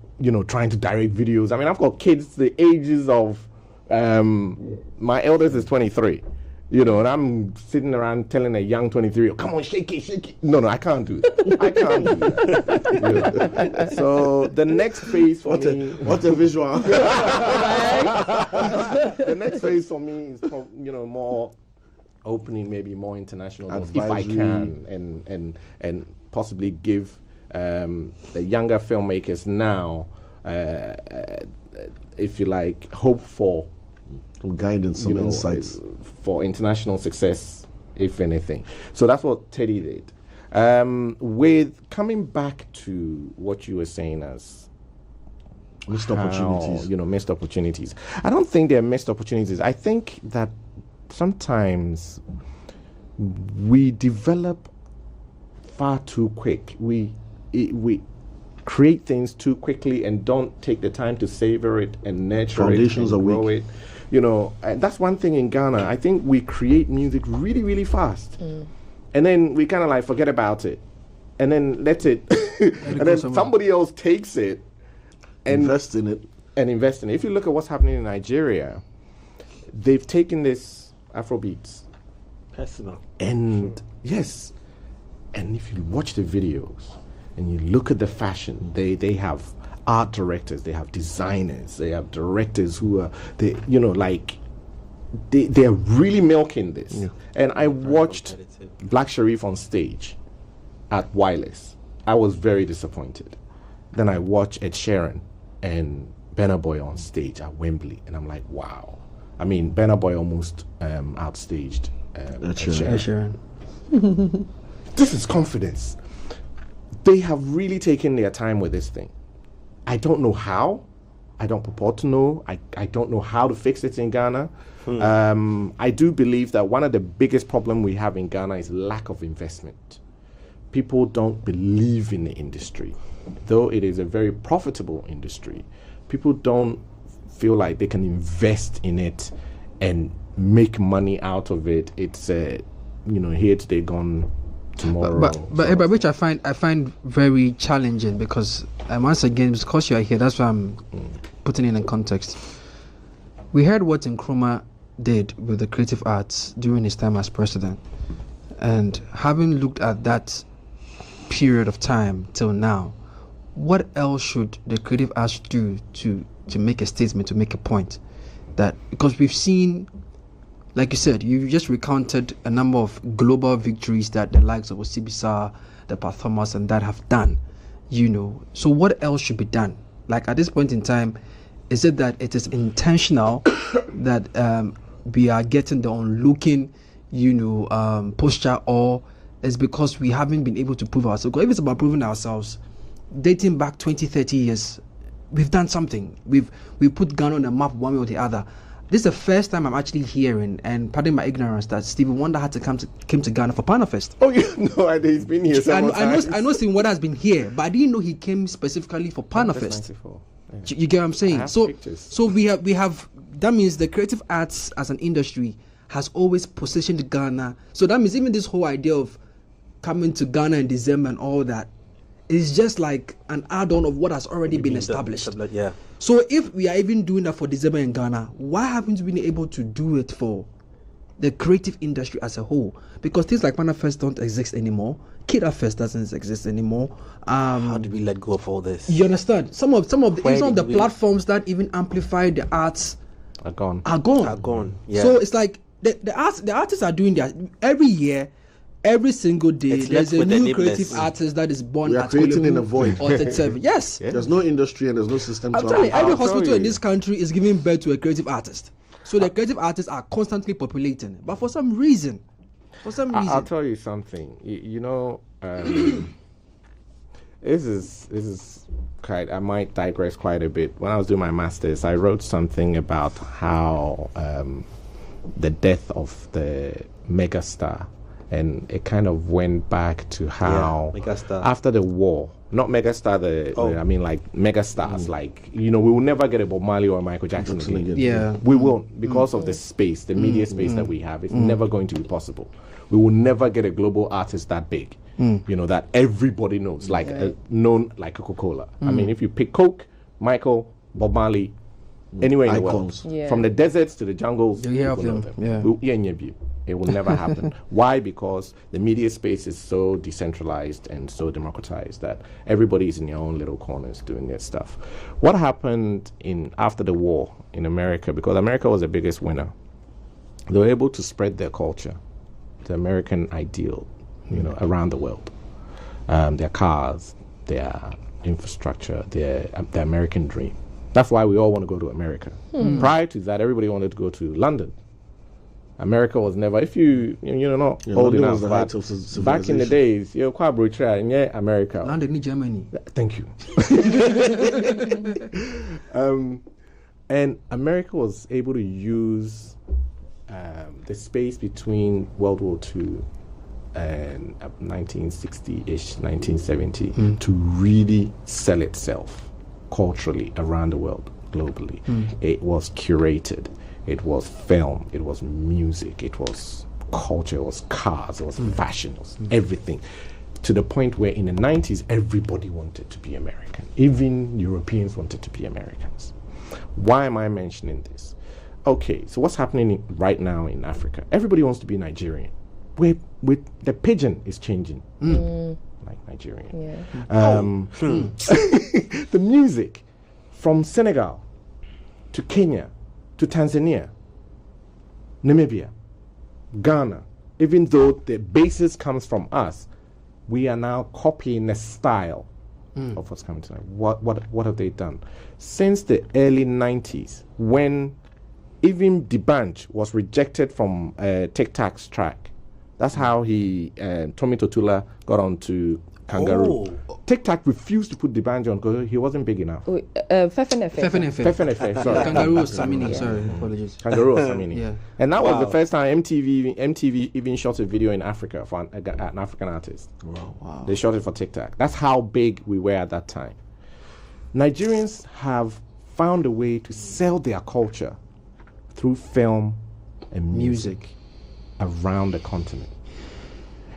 Speaker 5: trying to direct videos? I mean, I've got kids the ages of, my eldest is 23. And I'm sitting around telling a young 23, come on, shake it. No, I can't do that. I can't do that. So the next phase for me...
Speaker 7: What a visual.
Speaker 5: The next phase for me is, more opening, maybe more international doors, if I can, and possibly give the younger filmmakers now, if you like, hope for
Speaker 7: some guidance, some insights
Speaker 5: for international success, if anything. So that's what Teddy did. With coming back to what you were saying as
Speaker 7: missed opportunities.
Speaker 5: Missed opportunities. I don't think they're missed opportunities. I think that sometimes we develop far too quick. We create things too quickly and don't take the time to savor it and nurture it and grow it. And that's one thing in Ghana. I think we create music really, really fast. And then we kind of like forget about it. And then let it, and then somebody else takes it and
Speaker 7: invest in it.
Speaker 5: If you look at what's happening in Nigeria, they've taken this Afrobeats.
Speaker 3: Personal.
Speaker 5: And yes, and if you watch the videos and you look at the fashion, they have art directors, they have designers, they have directors who are they are really milking this. Yeah. And I watched Black Sherif on stage at Wireless. I was very disappointed. Then I watched Ed Sheeran and Burna Boy on stage at Wembley, and I'm like, wow. I mean, Burna Boy almost outstaged Ed Sheeran. This is confidence. They have really taken their time with this thing. I don't know how. I don't purport to know. I don't know how to fix it in Ghana. I do believe that one of the biggest problems we have in Ghana is lack of investment. People don't believe in the industry. Though it is a very profitable industry, people don't feel like they can invest in it and make money out of it. It's here today, gone tomorrow.
Speaker 8: But which I find very challenging, because once again, because you are here, that's why I'm putting it in context. We heard what Nkrumah did with the creative arts during his time as president, and having looked at that period of time till now, what else should the creative arts do to make a statement, to make a point? That because we've seen, like you said, you just recounted a number of global victories that the likes of Osibisa, the Pathomas, and that have done, So what else should be done? Like at this point in time, is it that it is intentional that we are getting the onlooking, posture, or is because we haven't been able to prove ourselves? Because if it's about proving ourselves, dating back 20, 30 years, we've done something. We've put Ghana on the map one way or the other. This is the first time I'm actually hearing, and pardon my ignorance, that Stevie Wonder came to Ghana for Panafest.
Speaker 5: Oh, no idea. He's been here several times.
Speaker 8: I know Stevie Wonder has been here, but I didn't know he came specifically for Panafest.
Speaker 5: Yeah.
Speaker 8: You get what I'm saying?
Speaker 5: Pictures.
Speaker 8: So we have. That means the creative arts as an industry has always positioned Ghana. So that means even this whole idea of coming to Ghana in December and all that is just like an add-on of what has already been established.
Speaker 3: Yeah.
Speaker 8: So if we are even doing that for December in Ghana, why haven't we been able to do it for the creative industry as a whole? Because things like Panafest don't exist anymore. Kida Fest doesn't exist anymore.
Speaker 3: How did we let go of all this?
Speaker 8: You understand? Some of the platforms that even amplify the arts
Speaker 5: are gone.
Speaker 3: Yeah.
Speaker 8: So it's like the artists are doing that every year. Every single day, there's a new creative artist that is born.
Speaker 7: We are creating in a void.
Speaker 8: Or 37. Yes.
Speaker 7: Yeah. There's no industry and there's no system.
Speaker 8: I'm telling you, every hospital in this country is giving birth to a creative artist. So the creative artists are constantly populating. But for some reason,
Speaker 5: I'll tell you something. This is quite. I might digress quite a bit. When I was doing my masters, I wrote something about how the death of the megastar. And it kind of went back to how after the war, not megastar, like megastars, like, we will never get a Bob Marley or a Michael Jackson again.
Speaker 8: Yeah.
Speaker 5: We won't, because of the space, the media space that we have. It's never going to be possible. We will never get a global artist that big, that everybody knows, like known like Coca-Cola. I mean, if you pick Coke, Michael, Bob Marley, anywhere in the world, from the deserts to the jungles,
Speaker 8: you hear of them.
Speaker 5: Yeah. It will never happen. Why? Because the media space is so decentralized and so democratized that everybody is in their own little corners doing their stuff. What happened after the war in America, because America was the biggest winner, they were able to spread their culture, the American ideal, around the world. Their cars, their infrastructure, the American dream. That's why we all want to go to America. Prior to that, everybody wanted to go to London. America was never, if you're not old enough, but back in the days, you're quite brutal, and America.
Speaker 8: London, Germany.
Speaker 5: Thank you. And America was able to use the space between World War II and 1960-ish, 1970 to really sell itself culturally around the world, globally. It was curated. It was film, it was music, it was culture, it was cars, it was fashion, it was everything. To the point where in the 90s, everybody wanted to be American. Even Europeans wanted to be Americans. Why am I mentioning this? Okay, so what's happening right now in Africa? Everybody wants to be Nigerian. With the pigeon is changing, like Nigerian. Yeah. The music from Senegal to Kenya, to Tanzania, Namibia, Ghana, even though the basis comes from us, we are now copying the style of what's coming tonight. What have they done? Since the early 90s, when even D'banj was rejected from Tic Tac's track, that's how Tommy Totula got onto Kangaroo. Tic Tac refused to put D'banj on because he wasn't big enough.
Speaker 8: Fefenefe. Sorry. Kangaroo was Samini. Sorry, apologies.
Speaker 5: Kangaroo was Samini.
Speaker 8: Yeah.
Speaker 5: And that was the first time MTV even shot a video in Africa for an African artist.
Speaker 7: Wow.
Speaker 5: They shot it for Tic Tac. That's how big we were at that time. Nigerians have found a way to sell their culture through film and music around the continent.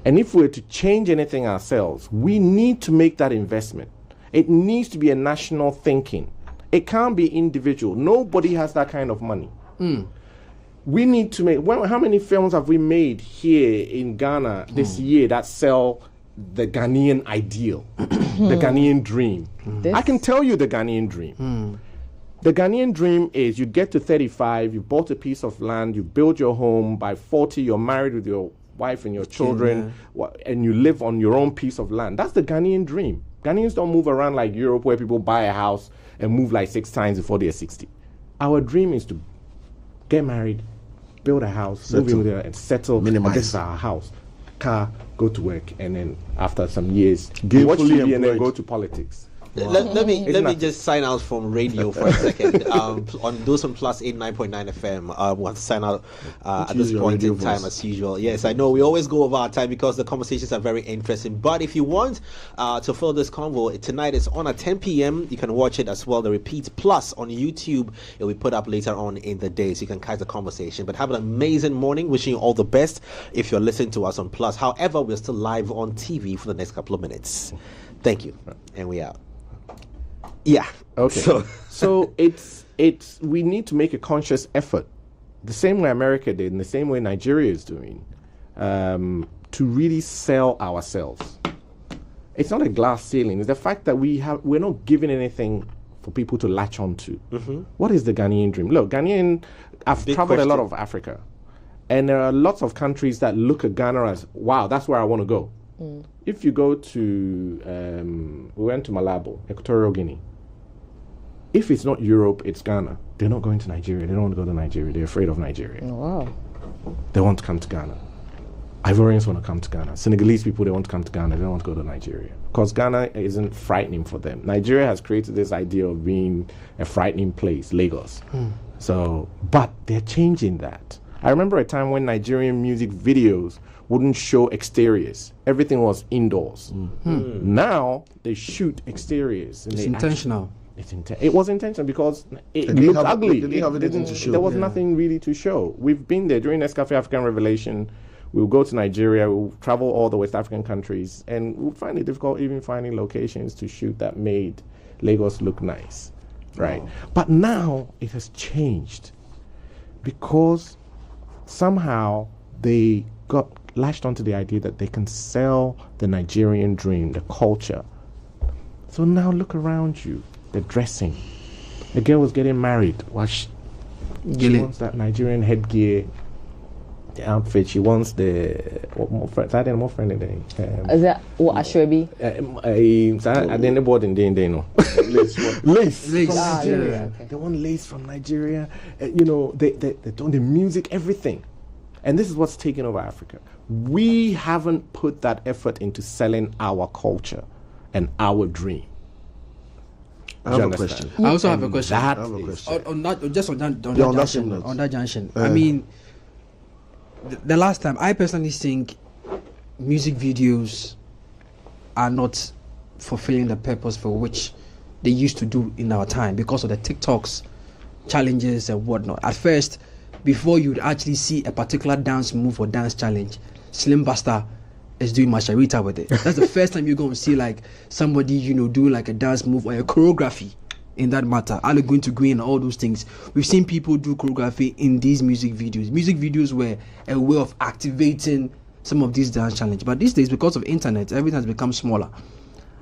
Speaker 5: And if we're to change anything ourselves, we need to make that investment. It needs to be a national thinking. It can't be individual. Nobody has that kind of money. We need to make, how many films have we made here in Ghana this year that sell the Ghanaian ideal, the Ghanaian dream? I can tell you the Ghanaian dream. The Ghanaian dream is you get to 35, you bought a piece of land, you build your home, by 40 you're married with your wife and your children, and you live on your own piece of land. That's the Ghanaian dream. Ghanaians don't move around like Europe where people buy a house and move like 6 times before they're 60. Our dream is to get married, build a house, move in there and settle.
Speaker 7: Minimize.
Speaker 5: This is our house. Car, go to work, and then after some years, watch TV and then go to politics.
Speaker 3: Let me just sign out from radio for a second. On those on Plus 89.9 FM, I want to sign out at this point in time as usual. Yes, I know we always go over our time because the conversations are very interesting. But if you want to follow this convo, tonight it's on at 10 p.m. You can watch it as well. The repeat plus on YouTube, it will be put up later on in the day, so you can catch the conversation. But have an amazing morning. Wishing you all the best if you're listening to us on Plus. However, we're still live on TV for the next couple of minutes. Thank you, and we out. Yeah.
Speaker 5: Okay. So it's we need to make a conscious effort, the same way America did, and the same way Nigeria is doing, to really sell ourselves. It's not a glass ceiling. It's the fact that we're not giving anything for people to latch onto. What is the Ghanaian dream? Look, I've traveled a lot of Africa, and there are lots of countries that look at Ghana as, wow, that's where I want to go. If you go to, we went to Malabo, Equatorial Guinea. If it's not Europe, it's Ghana. They're not going to Nigeria. They don't want to go to Nigeria. They're afraid of Nigeria.
Speaker 6: Oh, wow.
Speaker 5: They want to come to Ghana. Ivorians want to come to Ghana. Senegalese people, they want to come to Ghana. They don't want to go to Nigeria. Because Ghana isn't frightening for them. Nigeria has created this idea of being a frightening place, Lagos. So, but they're changing that. I remember a time when Nigerian music videos wouldn't show exteriors. Everything was indoors. Now they shoot exteriors. And
Speaker 8: it's intentional.
Speaker 5: It was intentional because it looked ugly. There was nothing really to show. We've been there during Nescafe African Revelation. We'll go to Nigeria. We'll travel all the West African countries, and we'll find it difficult even finding locations to shoot that made Lagos look nice, right? But now it has changed because somehow they got latched onto the idea that they can sell the Nigerian dream, the culture. So now look around you. The dressing. The girl was getting married. She wants that Nigerian headgear, the outfit. She wants the more friendly day.
Speaker 6: Is that what Ashwebi?
Speaker 5: I didn't board in day no. Lace.
Speaker 6: Nigeria.
Speaker 5: They want lace from Nigeria. They don't the music, everything. And this is what's taken over Africa. We haven't put that effort into selling our culture and our dream.
Speaker 7: I have a question.
Speaker 8: I also have a question.
Speaker 7: I have a question.
Speaker 8: On that junction. I mean, the last time, I personally think music videos are not fulfilling the purpose for which they used to do in our time because of the TikToks, challenges and whatnot. At first, before you'd actually see a particular dance move or dance challenge, Slim Buster is doing Masharita with it. That's the first time you're going to see like somebody, do like a dance move or a choreography in that matter. Ali going to green and all those things. We've seen people do choreography in these music videos. Music videos were a way of activating some of these dance challenges. But these days, because of internet, everything has become smaller.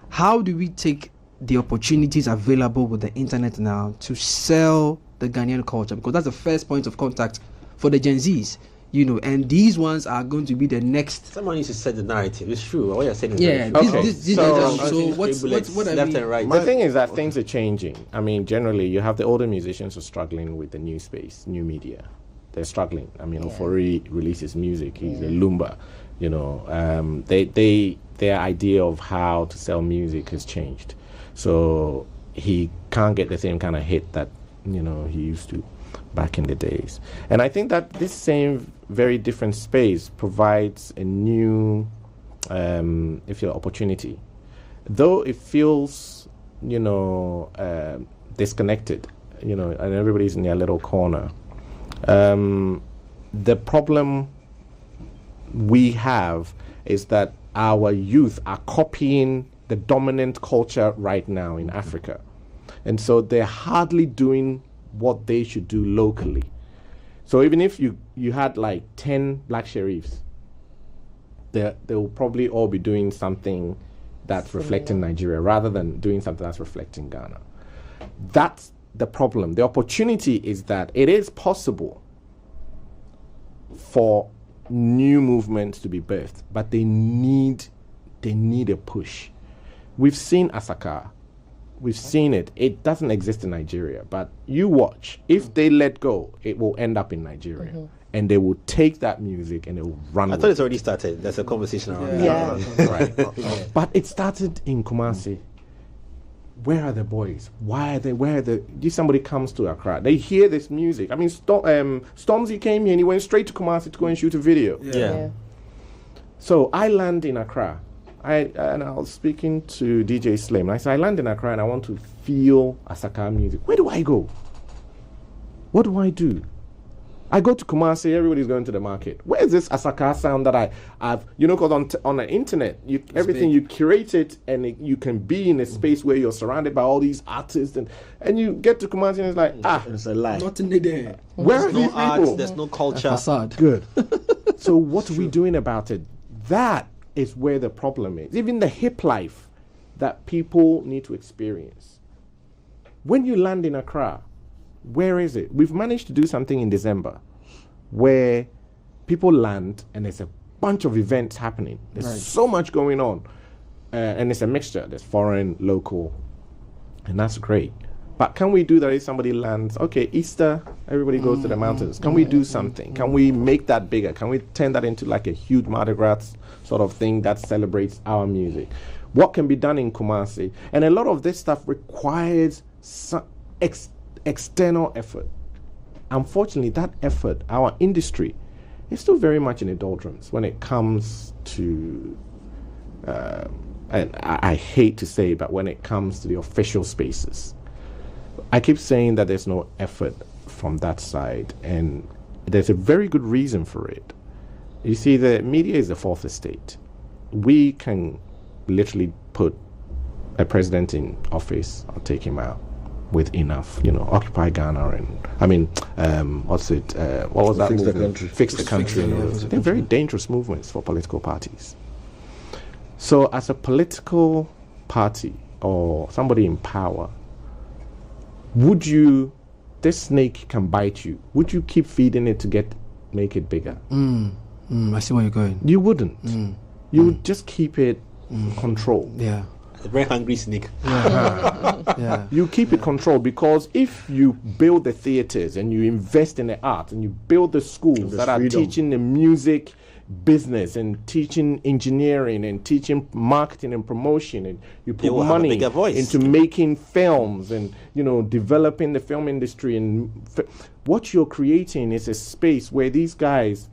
Speaker 8: How do we take the opportunities available with the internet now to sell the Ghanaian culture? Because that's the first point of contact for the Gen Zs. And these ones are going to be the next.
Speaker 3: Someone needs to set the narrative. It's true. What you're saying is
Speaker 8: very true. So what's
Speaker 3: left and right?
Speaker 5: The thing is that things are changing. I mean, generally, you have the older musicians who are struggling with the new space, new media. They're struggling. I mean, Ofori releases music. He's a Lumba. Their idea of how to sell music has changed. So he can't get the same kind of hit that he used to back in the days. And I think that this same very different space provides a new opportunity, though it feels disconnected, and everybody's in their little corner. the problem we have is that our youth are copying the dominant culture right now in Africa. And so they're hardly doing what they should do locally. So even if you had like 10 black sheriffs, they will probably all be doing something that's reflecting Nigeria rather than doing something that's reflecting Ghana. That's the problem. The opportunity is that it is possible for new movements to be birthed, but they need a push. We've seen Asaka. We've seen it. It doesn't exist in Nigeria, but you watch. If they let go, it will end up in Nigeria. And they will take that music and they will run
Speaker 3: I thought it's already started. There's a conversation around
Speaker 6: Yeah.
Speaker 5: right. But it started in Kumasi. Where are the boys? Why are they? Where are the? If somebody comes to Accra, they hear this music. I mean, Stormzy came here and he went straight to Kumasi to go and shoot a video.
Speaker 3: Yeah.
Speaker 5: So I land in Accra. I was speaking to DJ Slim. I said, I land in Accra and I want to feel Asaka music. Where do I go? What do I do? I go to Kumasi, everybody's going to the market. Where is this Asaka sound that I've, because on the internet, everything you curate it and you can be in a space where you're surrounded by all these artists and you get to Kumasi and it's like,
Speaker 7: it's a lie.
Speaker 8: Nothing there.
Speaker 5: Where are
Speaker 3: There's
Speaker 5: these
Speaker 3: no art,
Speaker 5: people?
Speaker 3: there's no culture.
Speaker 8: Facade.
Speaker 5: Good. So what are we doing about it? That is where the problem is. Even the hip life that people need to experience. When you land in Accra, where is it? We've managed to do something in December where people land and there's a bunch of events happening. There's so much going on. And it's a mixture. There's foreign, local, and that's great. But can we do that if somebody lands, okay, Easter, everybody goes to the mountains. Can we do something? Can we make that bigger? Can we turn that into like a huge Mardi Gras sort of thing that celebrates our music? What can be done in Kumasi? And a lot of this stuff requires some external effort. Unfortunately, that effort, our industry, is still very much in the doldrums when it comes to, and I hate to say, but when it comes to the official spaces. I keep saying that there's no effort from that side, and there's a very good reason for it. You see, the media is the fourth estate. We can literally put a president in office or take him out with enough, Occupy Ghana and, what's it, what was that
Speaker 7: Fix the
Speaker 5: movement?
Speaker 7: country.
Speaker 5: Fix the country. They're very dangerous movements for political parties. So as a political party or somebody in power, this snake can bite you. Would you keep feeding it to make it bigger?
Speaker 8: I see where you're going.
Speaker 5: You wouldn't. You would just keep it controlled.
Speaker 8: Yeah.
Speaker 3: A very hungry snake.
Speaker 8: Yeah.
Speaker 5: You keep it controlled because if you build the theaters and you invest in the art and you build the schools that are teaching the music business and teaching engineering and teaching marketing and promotion, and you put money into making films and developing the film industry, and what you're creating is a space where these guys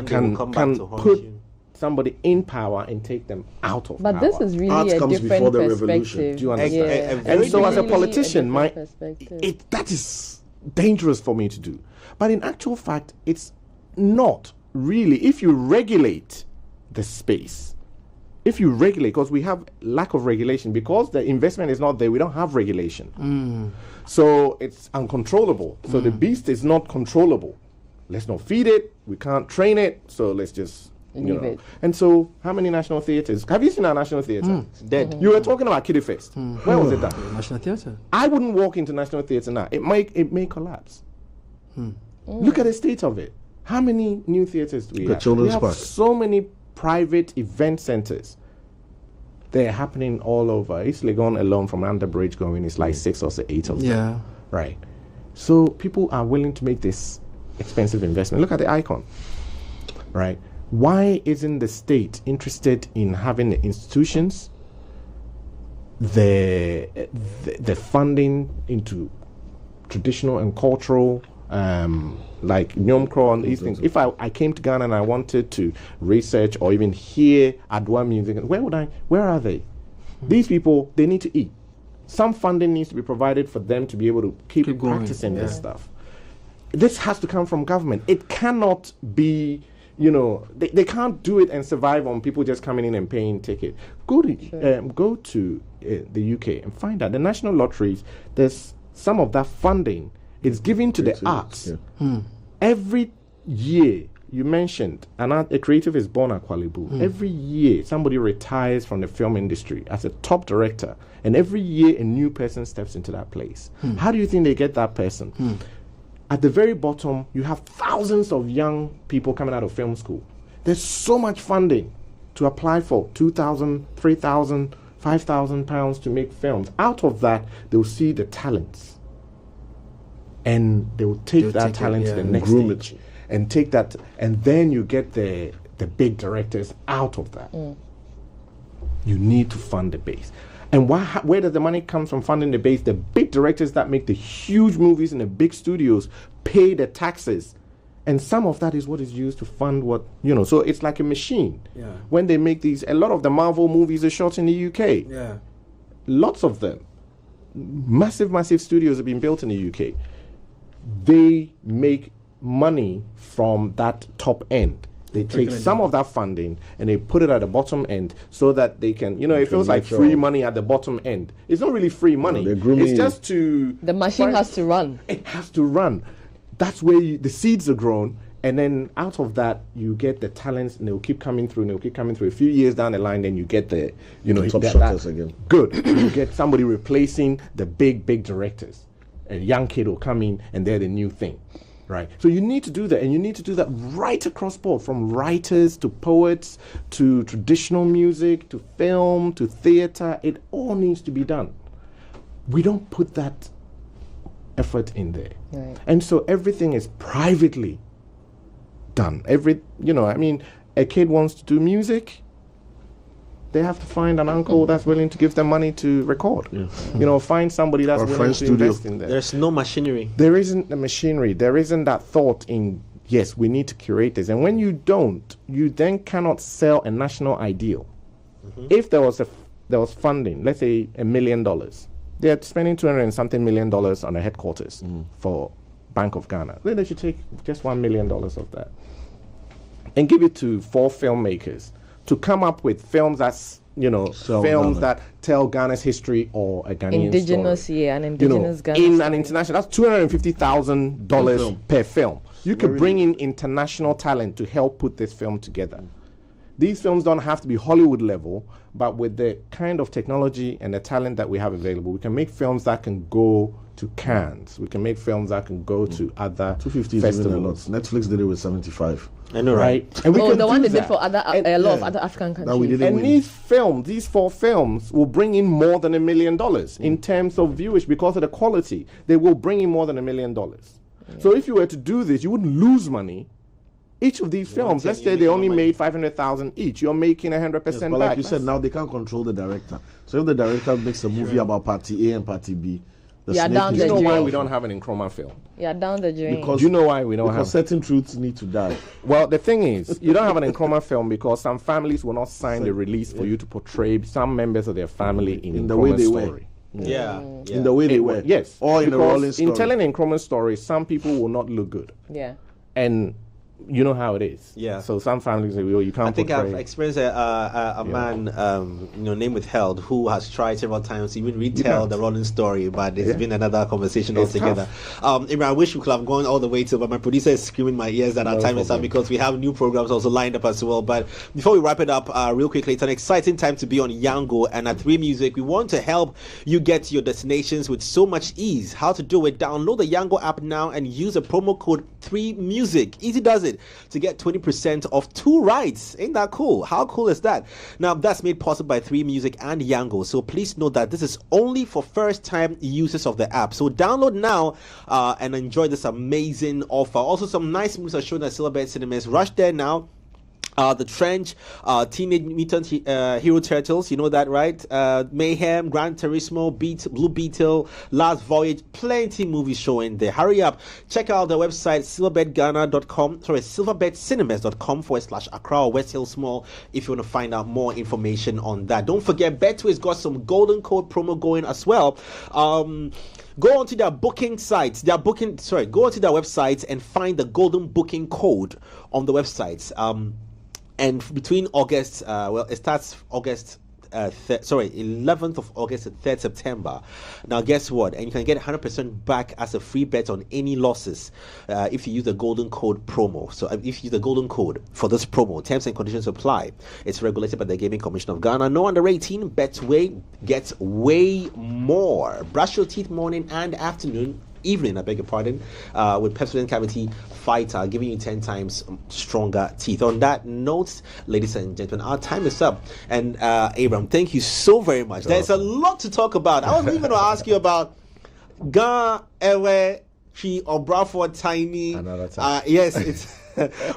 Speaker 5: can put somebody in power and take them out of power.
Speaker 6: But this is really a different perspective.
Speaker 5: Do you understand? And so as a politician, that is dangerous for me to do. But in actual fact, it's not really. If you regulate the space, because we have lack of regulation, because the investment is not there, we don't have regulation. So it's uncontrollable. So the beast is not controllable. Let's not feed it. We can't train it. So let's just leave it. And so how many national theatres? Have you seen our national theatre?
Speaker 3: It's dead.
Speaker 5: You were talking about Kiddie Fest. Where was it done?
Speaker 8: National Theatre.
Speaker 5: I wouldn't walk into National Theatre now. It may collapse. Look at the state of it. How many new theatres do we have? We have so many private event centres. They're happening all over. East Legon alone, from Underbridge going, is like 6 or 8 of them.
Speaker 8: Yeah.
Speaker 5: Right. So people are willing to make this expensive investment. Look at the Icon. Right. Why isn't the state interested in having the institutions, the funding into traditional and cultural, like Nyomkro and these things? If I came to Ghana and I wanted to research or even hear Adwa music, where are they? These people, they need to eat. Some funding needs to be provided for them to be able to keep practicing this stuff.
Speaker 4: this has to come from government. It cannot be, they can't do it and survive on people just coming in and paying ticket. Go to the UK and find out the national lotteries. There's some of that funding is given to the arts. Every year. You mentioned a creative is born at Kuala Lumpur. Every year, somebody retires from the film industry as a top director, and every year a new person steps into that place. How do you think they get that person? At the very bottom, you have thousands of young people coming out of film school. There's so much funding to apply for, 2,000, 3,000, 5,000 pounds to make films. Out of that, they'll see the talents, and they'll take that talent to the next stage. And take that, and then you get the big directors out of that. You need to fund the base. And where does the money come from funding the base? The big directors that make the huge movies in the big studios pay the taxes. And some of that is what is used to fund what, so it's like a machine. When they make these, a lot of the Marvel movies are shot in the UK. Lots of them. Massive studios have been built in the UK. They make money from that top end. They take some of that funding and they put it at the bottom end so that they can, it feels like free money at the bottom end. It's not really free money. It's just to...
Speaker 6: The machine has to run.
Speaker 4: It has to run. That's where the seeds are grown, and then out of that you get the talents, and they'll keep coming through, A few years down the line, then you get the,
Speaker 7: the top shotters again.
Speaker 4: Good. You get somebody replacing the big directors. A young kid will come in and they're the new thing. Right. So you need to do that, and you need to do that right across board, from writers to poets to traditional music to film to theater. It all needs to be done. We don't put that effort in there.
Speaker 6: Right.
Speaker 4: And so everything is privately done. A kid wants to do music, they have to find an uncle that's willing to give them money to record. Find somebody that's willing to invest in there.
Speaker 3: There's no machinery.
Speaker 4: There isn't the machinery. There isn't that thought in, yes, we need to curate this. And when you don't, you then cannot sell a national ideal. If there was funding, let's say $1 million, they're spending $200 and something million on a headquarters for Bank of Ghana. Then they should take just $1 million of that and give it to 4 filmmakers to come up with films that's, films that tell Ghana's history or a Ghanaian
Speaker 6: indigenous
Speaker 4: story.
Speaker 6: An indigenous Ghana
Speaker 4: in
Speaker 6: story.
Speaker 4: An international, that's $250,000 per film. You could bring in international talent to help put this film together. These films don't have to be Hollywood level, but with the kind of technology and the talent that we have available, we can make films that can go to Cannes. We can make films that can go to other
Speaker 7: 250
Speaker 4: festivals.
Speaker 7: Netflix did it with 75.
Speaker 3: I know, right?
Speaker 4: And we can
Speaker 6: the one
Speaker 4: do
Speaker 6: they did
Speaker 4: that.
Speaker 6: for a lot of other African countries.
Speaker 4: And these 4 films will bring in more than $1 million in terms of viewers because of the quality. They will bring in more than $1 million. So if you were to do this, you wouldn't lose money. Each of these films, let's say they only made 500,000 each, you're making 100%
Speaker 7: but
Speaker 4: back.
Speaker 7: like you said, now they can't control the director. So if the director makes a movie about party A and party B, the snake
Speaker 6: down
Speaker 7: is
Speaker 6: the
Speaker 4: You know why
Speaker 6: drain.
Speaker 4: we don't have an Nkrumah film?
Speaker 6: Yeah, down the drain.
Speaker 7: Because
Speaker 4: Do you know why we don't
Speaker 7: because
Speaker 4: have?
Speaker 7: certain truths need to die.
Speaker 4: Well, the thing is, you don't have an Nkrumah film because some families will not sign the release for you to portray some members of their family in
Speaker 7: the way
Speaker 4: Nkrumah's
Speaker 7: they
Speaker 4: story.
Speaker 7: were.
Speaker 3: Yeah.
Speaker 7: In the way they were.
Speaker 4: Yes.
Speaker 7: Or in the
Speaker 4: because
Speaker 7: rolling story.
Speaker 4: in telling Nkrumah's story, some people will not look good.
Speaker 6: Yeah.
Speaker 4: And you know how it is.
Speaker 3: Yeah.
Speaker 4: So some families say, well, you can't
Speaker 3: I think
Speaker 4: portray.
Speaker 3: I've experienced a man, name withheld, who has tried several times to even retell the rolling story, but it's been another conversation altogether. Abraham, I wish we could have gone all the way to, but my producer is screaming in my ears that our time is up because we have new programs also lined up as well. But before we wrap it up, real quickly, it's an exciting time to be on Yango, and at 3 Music, we want to help you get to your destinations with so much ease. How to do it? Download the Yango app now and use the promo code 3Music. Easy does it to get 20% off 2 rides. Ain't that cool? How cool is that? Now, that's made possible by 3 Music and Yango. So please note that this is only for first-time users of the app. So download now and enjoy this amazing offer. Also, some nice movies are shown at Silverbird Cinemas. Rush there now The Trench, Teenage Mutant Hero Turtles, you know that, right? Mayhem, Gran Turismo, Blue Beetle, Last Voyage, plenty movies showing there. Hurry up, check out the website silverbedcinemas.com/Accra or West Hills Mall if you want to find out more information on that. Don't forget, Betway's got some golden code promo going as well. Go onto their booking sites. Go onto their websites and find the golden booking code on the websites. And between August, it starts August 11th of August to 3rd September. Now, guess what? And you can get 100% back as a free bet on any losses if you use the golden code promo. So if you use the golden code for this promo, terms and conditions apply. It's regulated by the Gaming Commission of Ghana. No under 18. Betway gets way more. Brush your teeth morning and evening, I beg your pardon, with Pepsodent Cavity Fighter, giving you 10 times stronger teeth. On that note, ladies and gentlemen, our time is up. And Abraham, thank you so very much. There's a lot to talk about. I was even going to ask you about Ga Ewe Chi or Bradford Tiny.
Speaker 5: Another time.
Speaker 3: Yes, it's.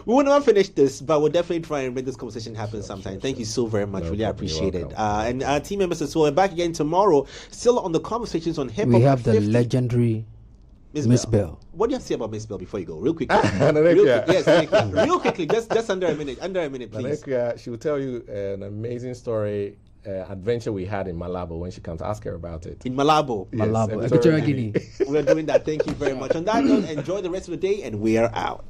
Speaker 3: We will not finish this, but we'll definitely try and make this conversation happen sometime. Thank you so very much. Really appreciate it. And our team members as well. And back again tomorrow, still on the conversations on hip hop.
Speaker 8: We have the legendary Miss Bell.
Speaker 3: What do you have to say about Miss Bell before you go? Real quickly. Real quickly. Just under a minute. Under a minute, please.
Speaker 5: She will tell you an amazing story, adventure we had in Malabo when she comes. Ask her about it.
Speaker 3: In Malabo?
Speaker 8: Malabo.
Speaker 3: We're doing that. Thank you very much. On that note, enjoy the rest of the day, and we are out.